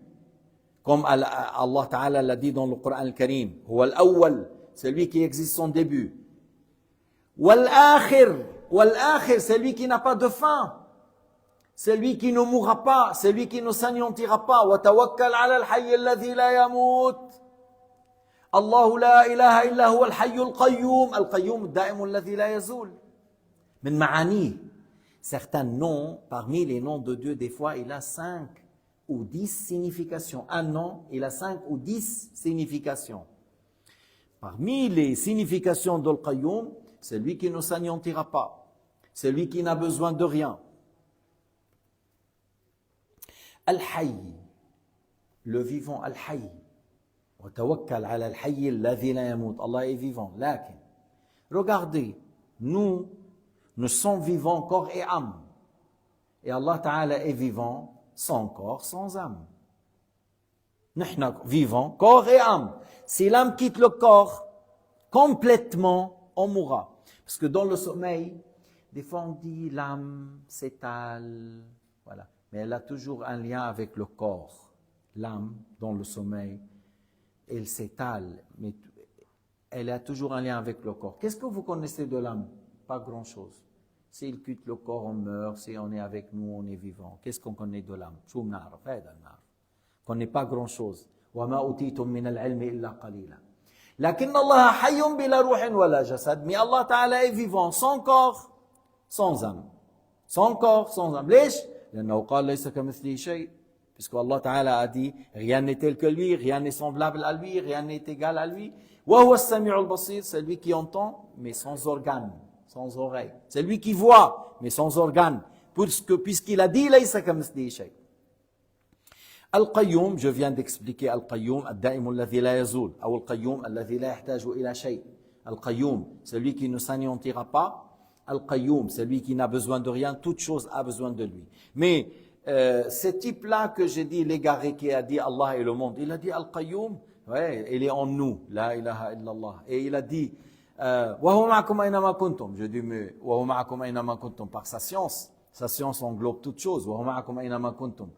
Comme Allah Ta'ala l'a dit dans le Coran al-Karim. هو الأول, celui qui existe son début. Wal-Akhir, Wal-Akhir, celui qui n'a pas de fin. Celui qui ne mourra pas, celui qui ne s'anéantira pas. وتوكل على الحي الذي لا يموت. الله لا إله إلا هو الحي القيوم. القيوم الدائم الذي لا يزول. من معانيه. Certains noms, parmi les noms de Dieu, des fois, il a 5 ou 10 significations. Un nom, il a 5 ou 10 significations. Parmi les significations d'Al-Qayyum, c'est lui qui ne s'anéantira pas. C'est lui qui n'a besoin de rien. Al-Hayy, le vivant Al-Hayy. وتوكل على الحي الذي لا يموت. Allah est vivant. Lakin, regardez, nous sommes vivants corps et âme. Et Allah Ta'ala est vivant sans corps, sans âme. Nous vivants corps et âme. Si l'âme quitte le corps, complètement, on mourra. Parce que dans le sommeil, des fois on dit l'âme s'étale, voilà. Mais elle a toujours un lien avec le corps. L'âme, dans le sommeil, elle s'étale, mais elle a toujours un lien avec le corps. Qu'est-ce que vous connaissez de l'âme? Pas grand-chose. S'il quitte le corps, on meurt. Si on est avec nous, on est vivant. Qu'est-ce qu'on connaît de l'âme? On ne connaît pas grand-chose. وَمَا أُوتِيتُم مِّنَ الْعِلْمِ إِلَّا قَلِيلًا. لكن الله حي بلا روح ولا جسد. Mais Allah Ta'ala est vivant, sans corps, sans âme. Sans corps, sans âme. ليش؟ لأنه قال ليس كمثله شيء. Puisque Allah Ta'ala a dit, rien n'est tel que lui, rien n'est semblable à lui, rien n'est égal à lui. وَهُوَ السَّمِيعُ الْبَصِيرُ, c'est lui qui entend, mais sans organe, sans oreille. C'est lui qui voit, mais sans organe. Puisqu'il a dit, ليس كمثله شيء. Al-Qayyum, je viens d'expliquer Al-Qayyum, الدائم الذي لا يزول, أو القيوم الذي لا يحتاج إلى شيء. Al-Qayyum, celui qui ne s'anéantira pas. Al-Qayyum, celui qui n'a besoin de rien, toute chose a besoin de lui. Mais ce type-là que j'ai dit, l'égaré qui a dit Allah et le monde, il a dit Al-Qayyum, ouais, il est en nous, la ilaha illallah. Et il a dit, wa huwa ma'akum aynama kuntum. Je dis, mais wa huwa ma'akum aynama kuntum, par sa science englobe toute chose. Wa huwa ma'akum aynama kuntum.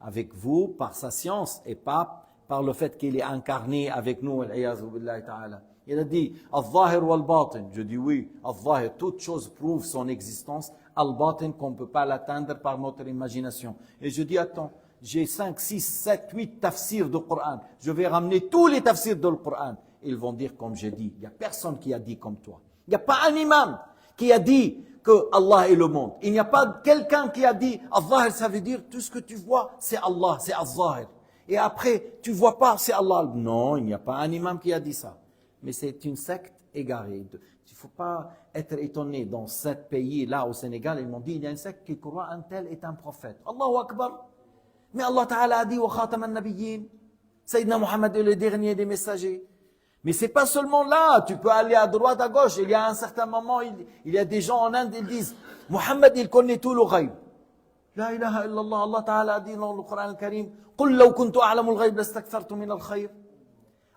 Avec vous, par sa science, et pas par le fait qu'il est incarné avec nous, al-iyazu billahi ta'ala. Il a dit, al-zahir wal-batin. Je dis oui, al-zahir, toute chose prouve son existence. Al-batin, qu'on ne peut pas l'atteindre par notre imagination. Et je dis, attends, j'ai 5, 6, 7, 8 tafsirs du Coran. Je vais ramener tous les tafsirs du Coran. Ils vont dire comme j'ai dit. Il n'y a personne qui a dit comme toi. Il n'y a pas un imam qui a dit que Allah est le monde. Il n'y a pas quelqu'un qui a dit, al-zahir, ça veut dire, tout ce que tu vois, c'est Allah, c'est al-zahir. Et après, tu vois pas, c'est Allah. Non, il n'y a pas un imam qui a dit ça. Mais c'est une secte égarée. Il ne faut pas être étonné. Dans 7 pays, là au Sénégal, ils m'ont dit, il y a une secte qui croit un tel est un prophète. Allahu Akbar. Mais Allah Ta'ala a dit, wa khatam an-nabiyyin. Sayyidina Muhammad est le dernier des messagers. Mais c'est pas seulement là. Tu peux aller à droite, à gauche. Il y a un certain moment, il y a des gens en Inde, ils disent, Muhammad, il connaît tout le ghaib. La ilaha illallah. Allah Ta'ala a dit dans le Coran al-Karim, قُلْ لَوْ كُنْتُ أَعْلَمُ الْغَيْبَ لَاسْتَكْثَرْتُ مِنَ الْخَيْرِ.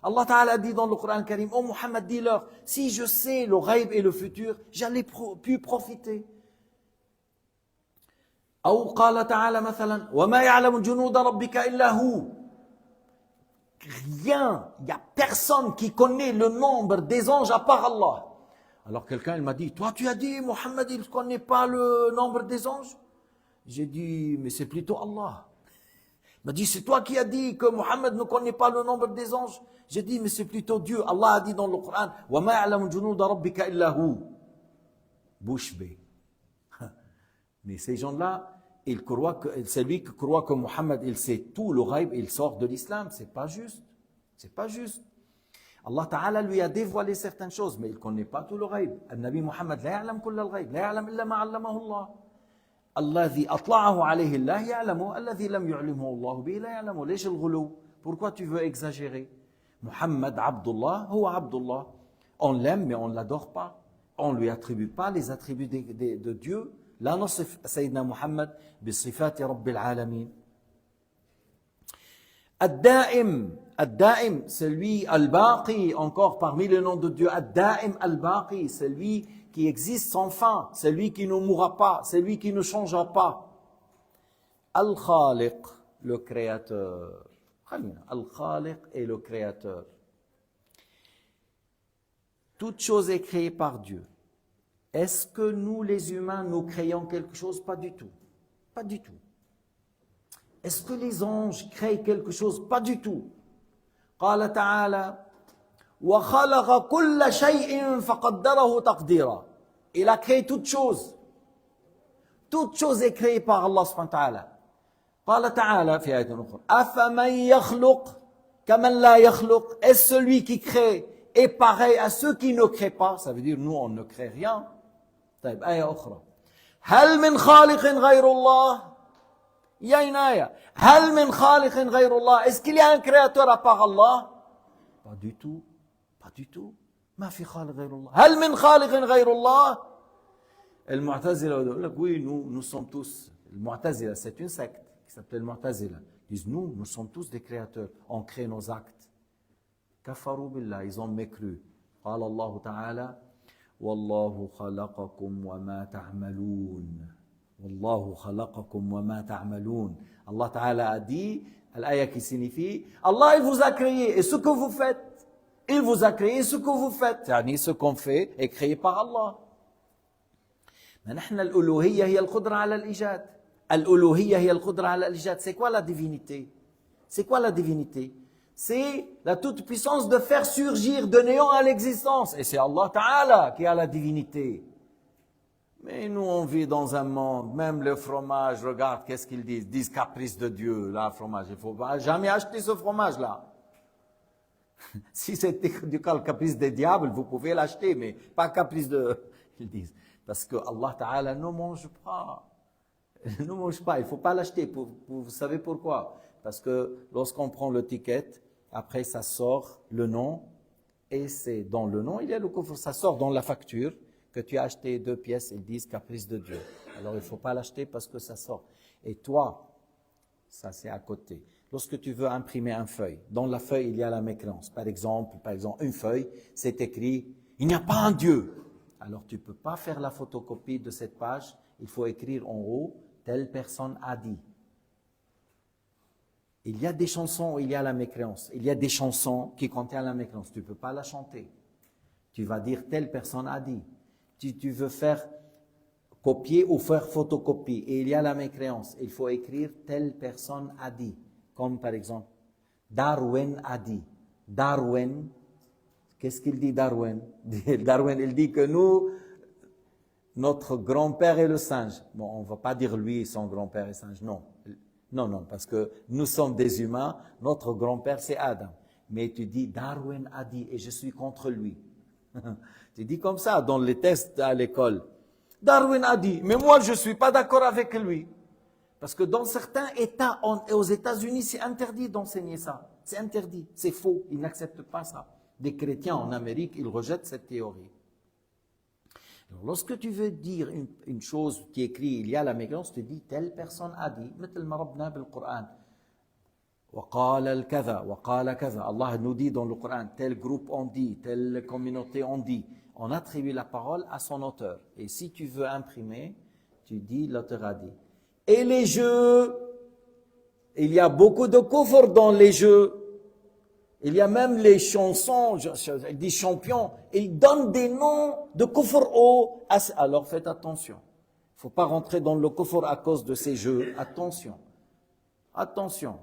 Allah Ta'ala dit dans le Coran al-Karim, oh Muhammad, dis-leur, si je sais le ghaib et le futur, j'allais pu profiter. أو قال تعالى مثلا وما يعلم جنود ربك إلا هو. Rien, il n'y a personne qui connaît le nombre des anges à part Allah. Alors quelqu'un il m'a dit, toi tu as dit Muhammad il ne connaît pas le nombre des anges. J'ai dit, mais c'est plutôt Allah. Il m'a dit, c'est toi qui as dit que Muhammad ne connaît pas le nombre des anges. J'ai dit, mais c'est plutôt Dieu. Allah a dit dans le Coran, وَمَا يَعْلَمُ جُنُودَ رَبِّكَ إِلَّا هُ. Bouche bée. Mais ces gens-là, ils croient que celui qui croit que Muhammad, il sait tout le ghaib, il sort de l'islam. C'est pas juste. C'est pas juste. Allah Ta'ala lui a dévoilé certaines choses, mais il ne connaît pas tout le ghaib. Al-Nabi Muhammad, لا يعلم كل الغيب, لا يعلم إلا ما علمه الله. الذي أطلعه عليه الله يعلمه, الذي لم يعلمه الله به لا يعلمه. ليش الغلو? Pourquoi tu veux exagérer? Muhammad, Abdullah, huwa Abdullah. On l'aime, mais on ne l'adore pas. On ne lui attribue pas les attributs de Dieu. لا نصف سيدنا محمد بصفات رب العالمين. الدائم, الدائم, celui al-Baqi, encore parmi les noms de Dieu. الدائم al-Baqi, celui qui existe sans fin, celui qui ne mourra pas, celui qui ne changera pas. Al-Khaliq, le créateur. Al-Khaliq est le créateur. Toute chose est créée par Dieu. Est-ce que nous, les humains, nous créons quelque chose? Pas du tout. Pas du tout. Est-ce que les anges créent quelque chose? Pas du tout. قال تعالى وَخَلَقَ كُلَّ شَيْءٍ فَقَدَّرَهُ تَقْدِيرًا. Il a créé toute chose. Toute chose est créée par Allah subhanahu wa ta'ala. قال تعالى في آية أخرى أَفَمَنْ يَخْلُقْ كَمَنْ لَا يَخْلُقْ. Est-ce celui qui crée est pareil à ceux qui ne créent pas? Ça veut dire nous on ne crée rien. طيب آية أخرى هل من خالق غير الله. Il y a une ayah. هل من خالق غير الله. Est-ce qu'il y a un créateur à part Allah? Pas du tout. Pas du tout. ما في خالق غير الله. هل من خالق غير الله. المعتزلة يقول لك oui nous sommes tous. Le Mu'tazila c'est une secte qui s'appelle Mu'tazila. Ils disent nous sommes tous des créateurs. On crée nos actes. كفروا بالله, ils ont mécru. قال الله تعالى والله خلقكم وما تعملون. والله خلقكم وما تعملون. Allah Ta'ala a dit, l'ayah qui signifie, Allah il vous a créé et ce que vous faites. Il vous a créé et ce que vous faites. يعني ce qu'on fait est créé par Allah. Mais نحن الألوهية هي القدرة على الإيجاد. الألوهية هي القدرة على الإيجاد. C'est quoi la divinité? C'est quoi la divinité? C'est la toute-puissance de faire surgir de néant à l'existence. Et c'est Allah Ta'ala qui a la divinité. Mais nous, on vit dans un monde, même le fromage, regarde, qu'est-ce qu'ils disent? Ils disent caprice de Dieu, là, fromage. Il ne faut pas jamais acheter ce fromage-là. Si c'était du caprice des diables, vous pouvez l'acheter, mais pas caprice de... Ils disent. Parce que Allah Ta'ala ne mange pas. Ne mange pas, il ne faut pas l'acheter. Vous savez pourquoi? Parce que lorsqu'on prend le ticket, après ça sort le nom et c'est dans le nom, il y a le kufr. Ça sort dans la facture que tu as acheté 2 pièces, ils disent caprice de Dieu. Alors il ne faut pas l'acheter parce que ça sort. Et toi, ça c'est à côté. Lorsque tu veux imprimer une feuille, dans la feuille il y a la mécréance. Par exemple, une feuille, c'est écrit « Il n'y a pas un Dieu ». Alors tu ne peux pas faire la photocopie de cette page, il faut écrire en haut « Telle personne a dit ». Il y a des chansons où il y a la mécréance. Il y a des chansons qui contiennent la mécréance. Tu ne peux pas la chanter. Tu vas dire « Telle personne a dit ». Tu veux faire copier ou faire photocopie et il y a la mécréance, il faut écrire « Telle personne a dit ». Comme par exemple, Darwin a dit. Darwin, qu'est-ce qu'il dit Darwin? Darwin, il dit que nous, notre grand-père est le singe. Bon, on ne va pas dire lui, son grand-père est singe, non. Non, parce que nous sommes des humains, notre grand-père c'est Adam. Mais tu dis Darwin a dit et je suis contre lui. Tu dis comme ça dans les tests à l'école. Darwin a dit, mais moi je ne suis pas d'accord avec lui. Parce que dans certains États, aux États-Unis, c'est interdit d'enseigner ça. C'est interdit, c'est faux, ils n'acceptent pas ça. Des chrétiens en Amérique, ils rejettent cette théorie. Alors, lorsque tu veux dire une chose qui est écrite, il y a la mécréance, tu dis, telle personne a dit, مثل ما ربنا بالقرآن. وقال الكذا وقال كذا. Allah nous dit dans le Coran, tel groupe on dit, telle communauté on dit. On attribue la parole à son auteur. Et si tu veux imprimer, tu dis l'auteur a dit. Et les jeux, il y a beaucoup de kufr dans les jeux. Il y a même les chansons, des champions, ils donnent des noms de kufr alors faites attention. Il ne faut pas rentrer dans le kufr à cause de ces jeux. Attention. Attention.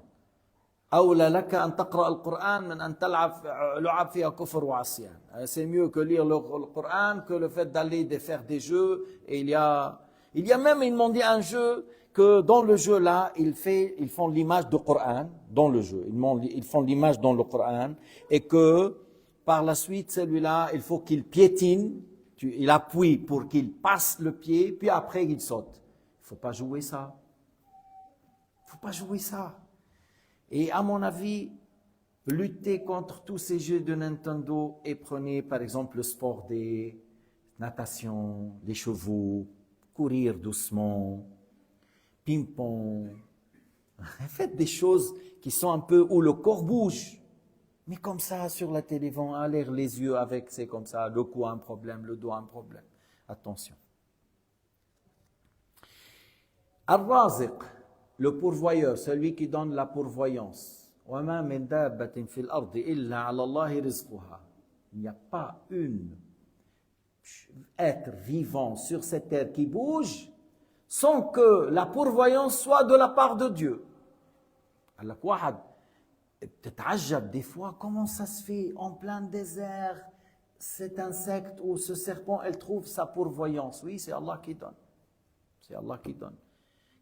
C'est mieux que lire le Coran que le fait d'aller faire des jeux. Et il y a même, ils m'ont dit un jeu que dans le jeu là, ils font l'image du Coran dans le jeu. Ils font l'image dans le Coran et que par la suite, celui-là, il faut qu'il piétine, il appuie pour qu'il passe le pied, puis après il saute. Il ne faut pas jouer ça. Il ne faut pas jouer ça. Et à mon avis, luttez contre tous ces jeux de Nintendo et prenez par exemple le sport des natation, des chevaux, courir doucement, ping-pong. Faites des choses qui sont un peu où le corps bouge. Mais comme ça, sur la télé, vont aller les yeux avec, c'est comme ça, le cou a un problème, le dos a un problème. Attention. Al-Raziq, le pourvoyeur, celui qui donne la pourvoyance. وَمَا مِن دَابَّةٍ فِي الْأَرْضِ إِلَّا عَلَى اللَّهِ رِزْقُهَا. Il n'y a pas une être vivant sur cette terre qui bouge sans que la pourvoyance soit de la part de Dieu. Alors, تتعجب des fois, comment ça se fait en plein désert, cet insecte ou ce serpent, elle trouve sa pourvoyance. Oui, c'est Allah qui donne. C'est Allah qui donne.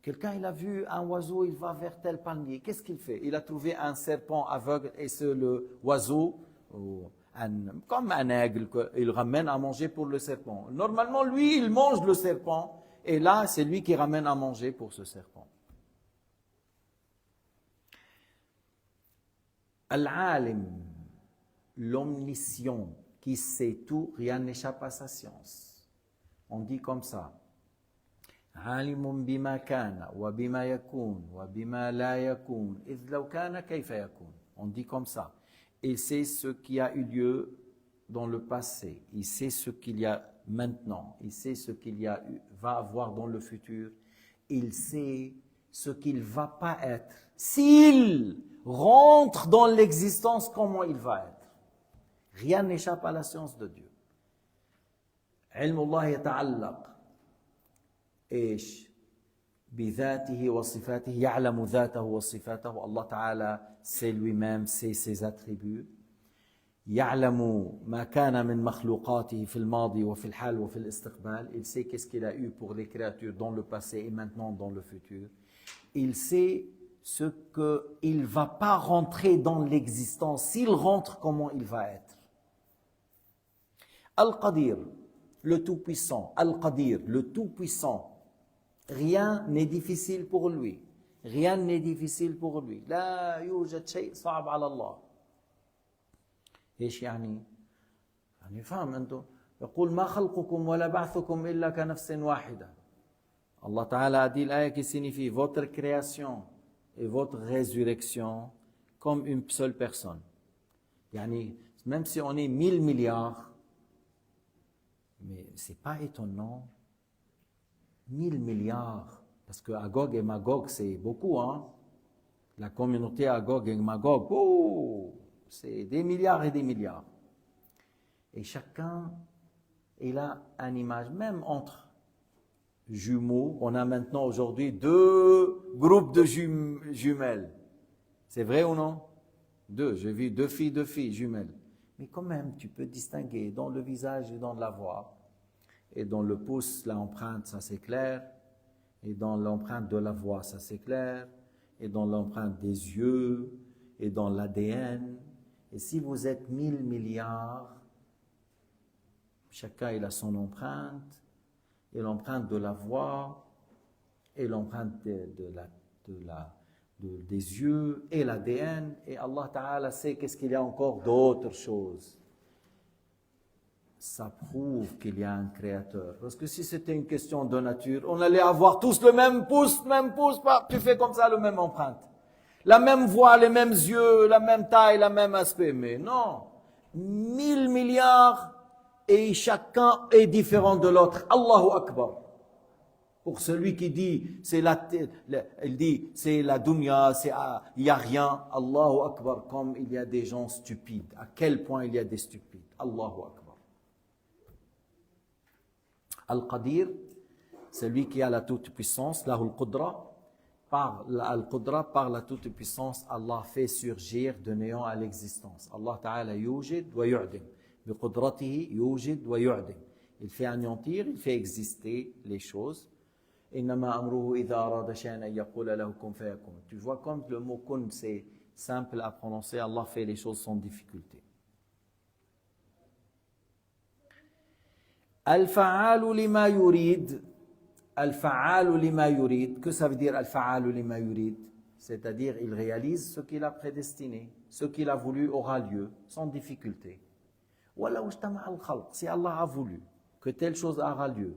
Quelqu'un, il a vu un oiseau, il va vers tel palmier. Qu'est-ce qu'il fait? Il a trouvé un serpent aveugle et c'est le oiseau, comme un aigle, il ramène à manger pour le serpent. Normalement, lui, il mange le serpent et là, c'est lui qui ramène à manger pour ce serpent. Al-Alim, l'omniscient, qui sait tout, rien n'échappe à sa science. On dit comme ça. عالم بما كان وبما يكون وبما لا يكون إذ لو كان كيف يكون. On dit comme ça. Il sait ce qui a eu lieu dans le passé. Il sait ce qu'il y a maintenant. Il sait ce qu'il y a va avoir dans le futur. Il sait ce qu'il va pas être. S'il rentre dans l'existence, comment il va être. Rien n'échappe à la science de Dieu. علم الله يتعلق إيش بذاته وصفاته يعلم ذاته وصفاته. Allah Ta'ala c'est lui-même, c'est ses attributs. يعلم ما كان من مخلوقاته في الماضي وفي الحال وفي الاستقبال. Il sait qu'est-ce qu'il a eu pour les créatures dans le passé et maintenant dans le futur. Il sait ce qu'il ne va pas rentrer dans l'existence. S'il rentre, comment il va être. Al-Qadir, le Tout-Puissant. Al-Qadir, le Tout-Puissant. Rien n'est difficile pour lui. Rien n'est difficile pour lui. لا يوجد شيء صعب على الله. إيش يعني؟ يعني فهم أنتم يقول ما خلقكم ولا بعثكم إلا كنفس واحدة. Allah Ta'ala a dit l'ayah qui signifie votre création et votre résurrection comme une seule personne. Yani, même si on est 1000 milliards, mais c'est pas étonnant, 1000 milliards, parce que Agog et Magog c'est beaucoup, hein. La communauté Agog et Magog, oh, c'est des milliards et des milliards. Et chacun, il a une image, même entre jumeaux. On a maintenant aujourd'hui 2 groupes de jumelles. C'est vrai ou non? 2, j'ai vu 2 filles jumelles. Mais quand même, tu peux distinguer dans le visage et dans la voix. Et dans le pouce, l'empreinte, ça c'est clair. Et dans l'empreinte de la voix, ça c'est clair. Et dans l'empreinte des yeux. Et dans l'ADN. Et si vous êtes 1000 milliards, chacun il a son empreinte. Et l'empreinte de la voix. Et l'empreinte des yeux et l'ADN, et Allah Ta'ala sait qu'est-ce qu'il y a encore d'autres choses. Ça prouve qu'il y a un créateur. Parce que si c'était une question de nature, on allait avoir tous le même pouce, tu fais comme ça, le même empreinte. La même voix, les mêmes yeux, la même taille, le même aspect. Mais non, 1000 milliards et chacun est différent de l'autre. Allahu Akbar. Pour celui qui dit, il dit, c'est la dunya, il n'y a rien. Allahu Akbar, comme il y a des gens stupides. À quel point il y a des stupides. Allahu Akbar. Al-Qadir, celui qui a la toute-puissance, Lahul Qudra, par la toute-puissance, Allah fait surgir de néant à l'existence. Allah Ta'ala yujid wa yu'dim. Bi qudratihi yujid wa yu'dim. Il fait anéantir, il fait exister les choses. Tu vois, comme le mot kun c'est simple à prononcer, Allah fait les choses sans difficulté. Al-fa'alu lima yurid. Al-fa'alu lima yurid. Que ça veut dire al-fa'alu lima yurid? C'est-à-dire, il réalise ce qu'il a prédestiné. Ce qu'il a voulu aura lieu, sans difficulté. Si Allah a voulu que telle chose aura lieu,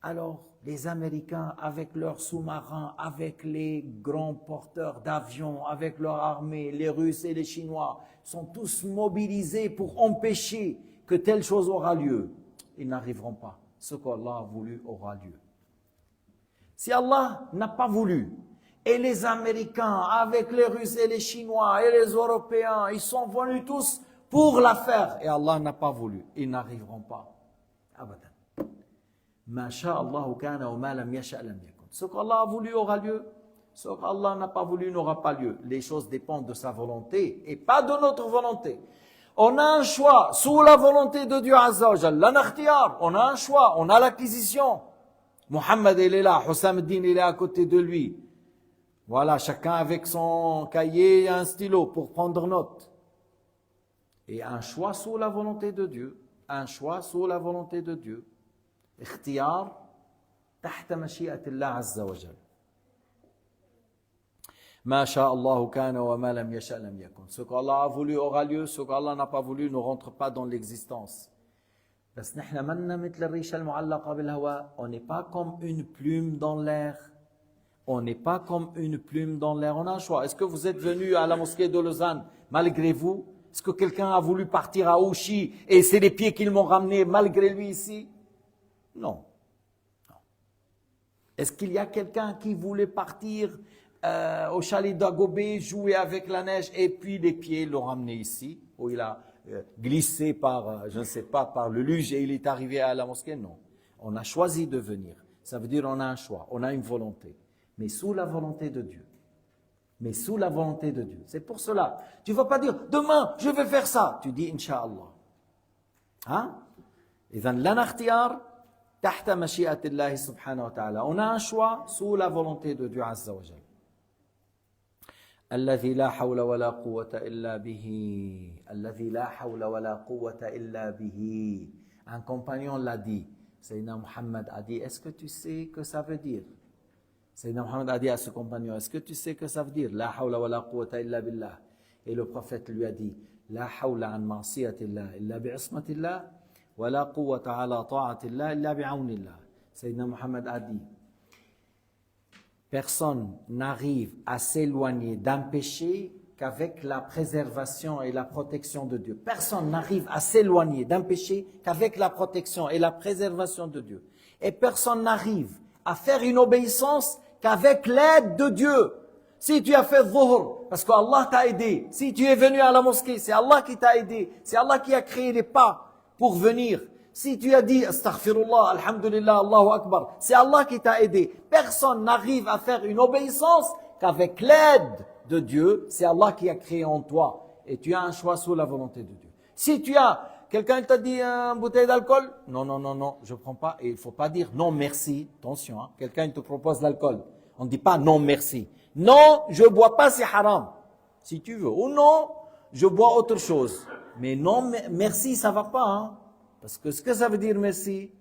alors les Américains, avec leurs sous-marins, avec les grands porteurs d'avions, avec leur armée, les Russes et les Chinois, sont tous mobilisés pour empêcher que telle chose aura lieu. Ils n'arriveront pas. Ce qu'Allah a voulu aura lieu. Si Allah n'a pas voulu, et les Américains, avec les Russes et les Chinois et les Européens, ils sont venus tous pour la faire, et Allah n'a pas voulu, ils n'arriveront pas. Abadan. Ce qu'Allah a voulu aura lieu. Ce qu'Allah n'a pas voulu n'aura pas lieu. Les choses dépendent de sa volonté et pas de notre volonté. On a un choix sous la volonté de Dieu Azza wa Jalla. On a un choix, on a l'acquisition. Mohammed il est là, Hussam al-Din il est à côté de lui. Voilà, chacun avec son cahier et un stylo pour prendre note. Et un choix sous la volonté de Dieu. Un choix sous la volonté de Dieu. اختيار تحت مشيئة الله عز وجل. ما شاء الله كان وما لم يشأ لم يكن. Ce qu'Allah a voulu aura lieu, ce qu'Allah n'a pas voulu ne rentre pas dans l'existence. بس نحن منا مثل الريشة المعلقة بالهواء. On n'est pas comme une plume dans l'air. On n'est pas comme une plume dans l'air. On a un choix. Est-ce que vous êtes venu à la mosquée de Lausanne malgré vous? Est-ce que quelqu'un a voulu partir à Ouchy et c'est les pieds qu'ils m'ont ramené malgré lui ici? Non. Est-ce qu'il y a quelqu'un qui voulait partir au chalet d'Agobé, jouer avec la neige et puis les pieds l'ont ramené ici, où il a glissé par, je ne sais pas, par le luge et il est arrivé à la mosquée? Non. On a choisi de venir. Ça veut dire on a un choix, on a une volonté. Mais sous la volonté de Dieu. Mais sous la volonté de Dieu. C'est pour cela. Tu ne vas pas dire, demain, je vais faire ça. Tu dis, Inch'Allah. Hein? إذن لنا اختيار تحت مشيئة الله سبحانه وتعالى. On a un choix sous la volonté de Dieu Azza wa Jal. الذي لا حول ولا قوة إلا به. الذي لا حول ولا قوة إلا به. Un compagnon l'a dit. Sayyidina Muhammad a dit, est-ce que tu sais que ça veut dire? Sayyidina Muhammad a dit à ce compagnon, est-ce que tu sais que ça veut dire? La hawla wa la quwwata illa billah. Et le prophète lui a dit, لا حول عن معصية الله إلا بعصمة الله ولا قوة على طاعة الله إلا بعون الله. Sayyidina Muhammad a dit, personne n'arrive à s'éloigner d'un péché qu'avec la préservation et la protection de Dieu. Personne n'arrive à s'éloigner d'un péché qu'avec la protection et la préservation de Dieu. Et personne n'arrive à faire une obéissance qu'avec l'aide de Dieu. Si tu as fait dhuhr, parce qu'Allah t'a aidé. Si tu es venu à la mosquée, c'est Allah qui t'a aidé. C'est Allah qui a créé les pas pour venir. Si tu as dit astaghfirullah, alhamdulillah, Allahu Akbar, c'est Allah qui t'a aidé. Personne n'arrive à faire une obéissance qu'avec l'aide de Dieu. C'est Allah qui a créé en toi. Et tu as un choix sous la volonté de Dieu. Si tu as, quelqu'un t'a dit une bouteille d'alcool, non, je prends pas. Et il faut pas dire non merci. Attention, hein. Quelqu'un te propose l'alcool. On ne dit pas non merci. Non, je bois pas, c'est haram. Si tu veux. Ou non, je bois autre chose. Mais non merci, ça va pas, hein. Parce que ce que ça veut dire merci,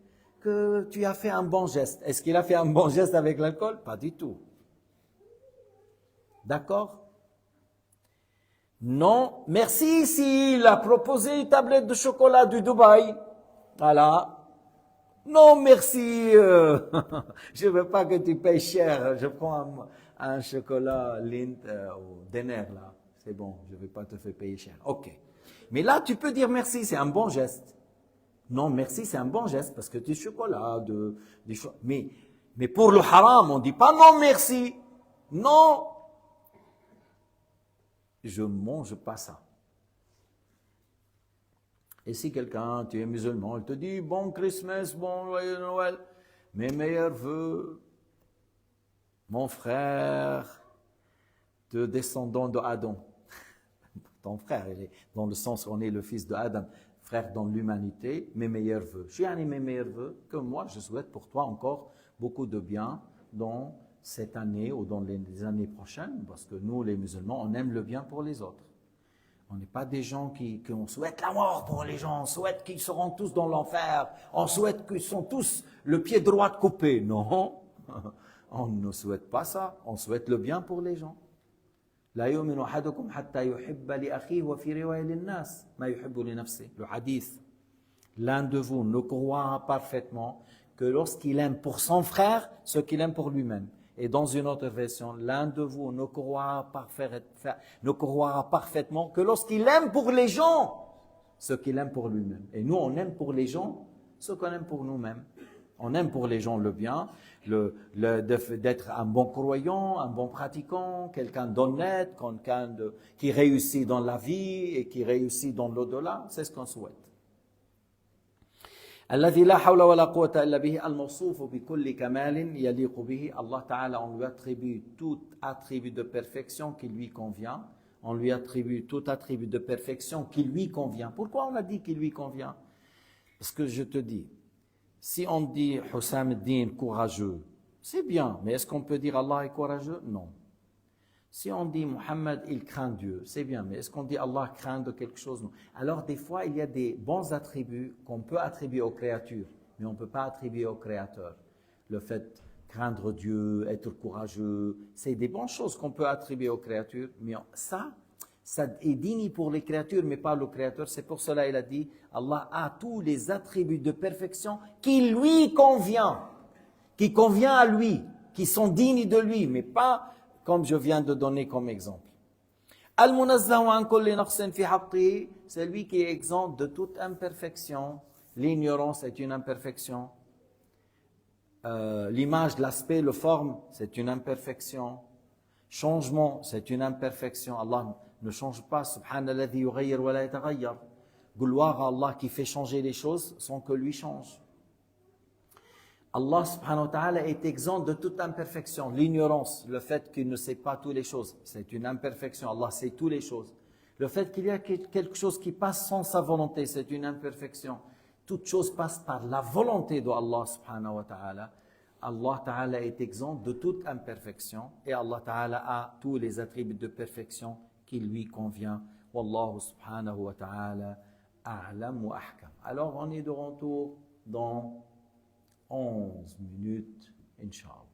que tu as fait un bon geste. Est-ce qu'il a fait un bon geste avec l'alcool? Pas du tout. D'accord? Non, merci s'il a proposé une tablette de chocolat du Dubaï. Voilà. Non, merci, je veux pas que tu payes cher. Je prends un chocolat Lindt ou Denner là. C'est bon, je vais pas te faire payer cher. Ok. Mais là, tu peux dire merci, c'est un bon geste. Non, merci, c'est un bon geste parce que du chocolat, mais pour le haram, on dit pas non merci. Non, je mange pas ça. Et si quelqu'un, tu es musulman, il te dit bon Christmas, bon Noël, mes meilleurs vœux, mon frère, de descendant de Adam. Ton frère, il est dans le sens où on est le fils de Adam. Frère dans l'humanité, mes meilleurs vœux. Je ai mes meilleurs vœux que moi, je souhaite pour toi encore beaucoup de bien dans cette année ou dans les années prochaines, parce que nous, les musulmans, on aime le bien pour les autres. On n'est pas des gens qui on souhaite la mort pour les gens, on souhaite qu'ils seront tous dans l'enfer, on souhaite qu'ils sont tous le pied droit coupé. Non, on ne souhaite pas ça, on souhaite le bien pour les gens. لا يؤمن أحدكم حتى يحب لأخيه وفي رواية للناس ما يحب لنفسه. Le hadith. L'un de vous ne croira parfaitement que lorsqu'il aime pour son frère ce qu'il aime pour lui-même. Et dans une autre version, l'un de vous ne croira parfaitement que lorsqu'il aime pour les gens ce qu'il aime pour lui-même. Et nous, on aime pour les gens ce qu'on aime pour nous-mêmes. On aime pour les gens le bien, d'être un bon croyant, un bon pratiquant, quelqu'un d'honnête, quelqu'un qui réussit dans la vie et qui réussit dans l'au-delà. C'est ce qu'on souhaite. الذي لا حول ولا قوة إلا به الموصوف بكل كمال يليق به. Allah Ta'ala, on lui attribue tout attribut de perfection qui lui convient. On lui attribue tout attribut de perfection qui lui convient. Pourquoi on a dit qu'il lui convient? Parce que je te dis, si on dit Hussam ad-Din courageux, c'est bien, mais est-ce qu'on peut dire Allah est courageux? Non. Si on dit Muhammad, il craint Dieu, c'est bien, mais est-ce qu'on dit Allah craint de quelque chose? Non. Alors des fois, il y a des bons attributs qu'on peut attribuer aux créatures, mais on ne peut pas attribuer au Créateur. Le fait de craindre Dieu, être courageux, c'est des bonnes choses qu'on peut attribuer aux créatures, mais ça est digne pour les créatures, mais pas le Créateur. C'est pour cela qu'il a dit, Allah a tous les attributs de perfection qui lui convient, qui convient à lui, qui sont dignes de lui, mais pas comme je viens de donner comme exemple. Al-Munazzahu an kulli naqsin fi haqqihi, c'est lui qui est exempt de toute imperfection. L'ignorance est une imperfection. L'image, l'aspect, la forme, c'est une imperfection. Changement, c'est une imperfection. Allah ne change pas. Subhanalladhi yughayyir wa la yataghayyar. Gloire à Allah qui fait changer les choses sans que lui change. Allah subhanahu wa ta'ala est exempt de toute imperfection. L'ignorance, le fait qu'il ne sait pas toutes les choses, c'est une imperfection. Allah sait toutes les choses. Le fait qu'il y a quelque chose qui passe sans sa volonté, c'est une imperfection. Toute chose passe par la volonté de Allah subhanahu wa ta'ala. Allah ta'ala est exempt de toute imperfection et Allah ta'ala a tous les attributs de perfection qui lui convient. Wallahu subhanahu wa ta'ala a'lam wa ahkam. Alors on est de retour dans 11 minutes, Inch'Allah.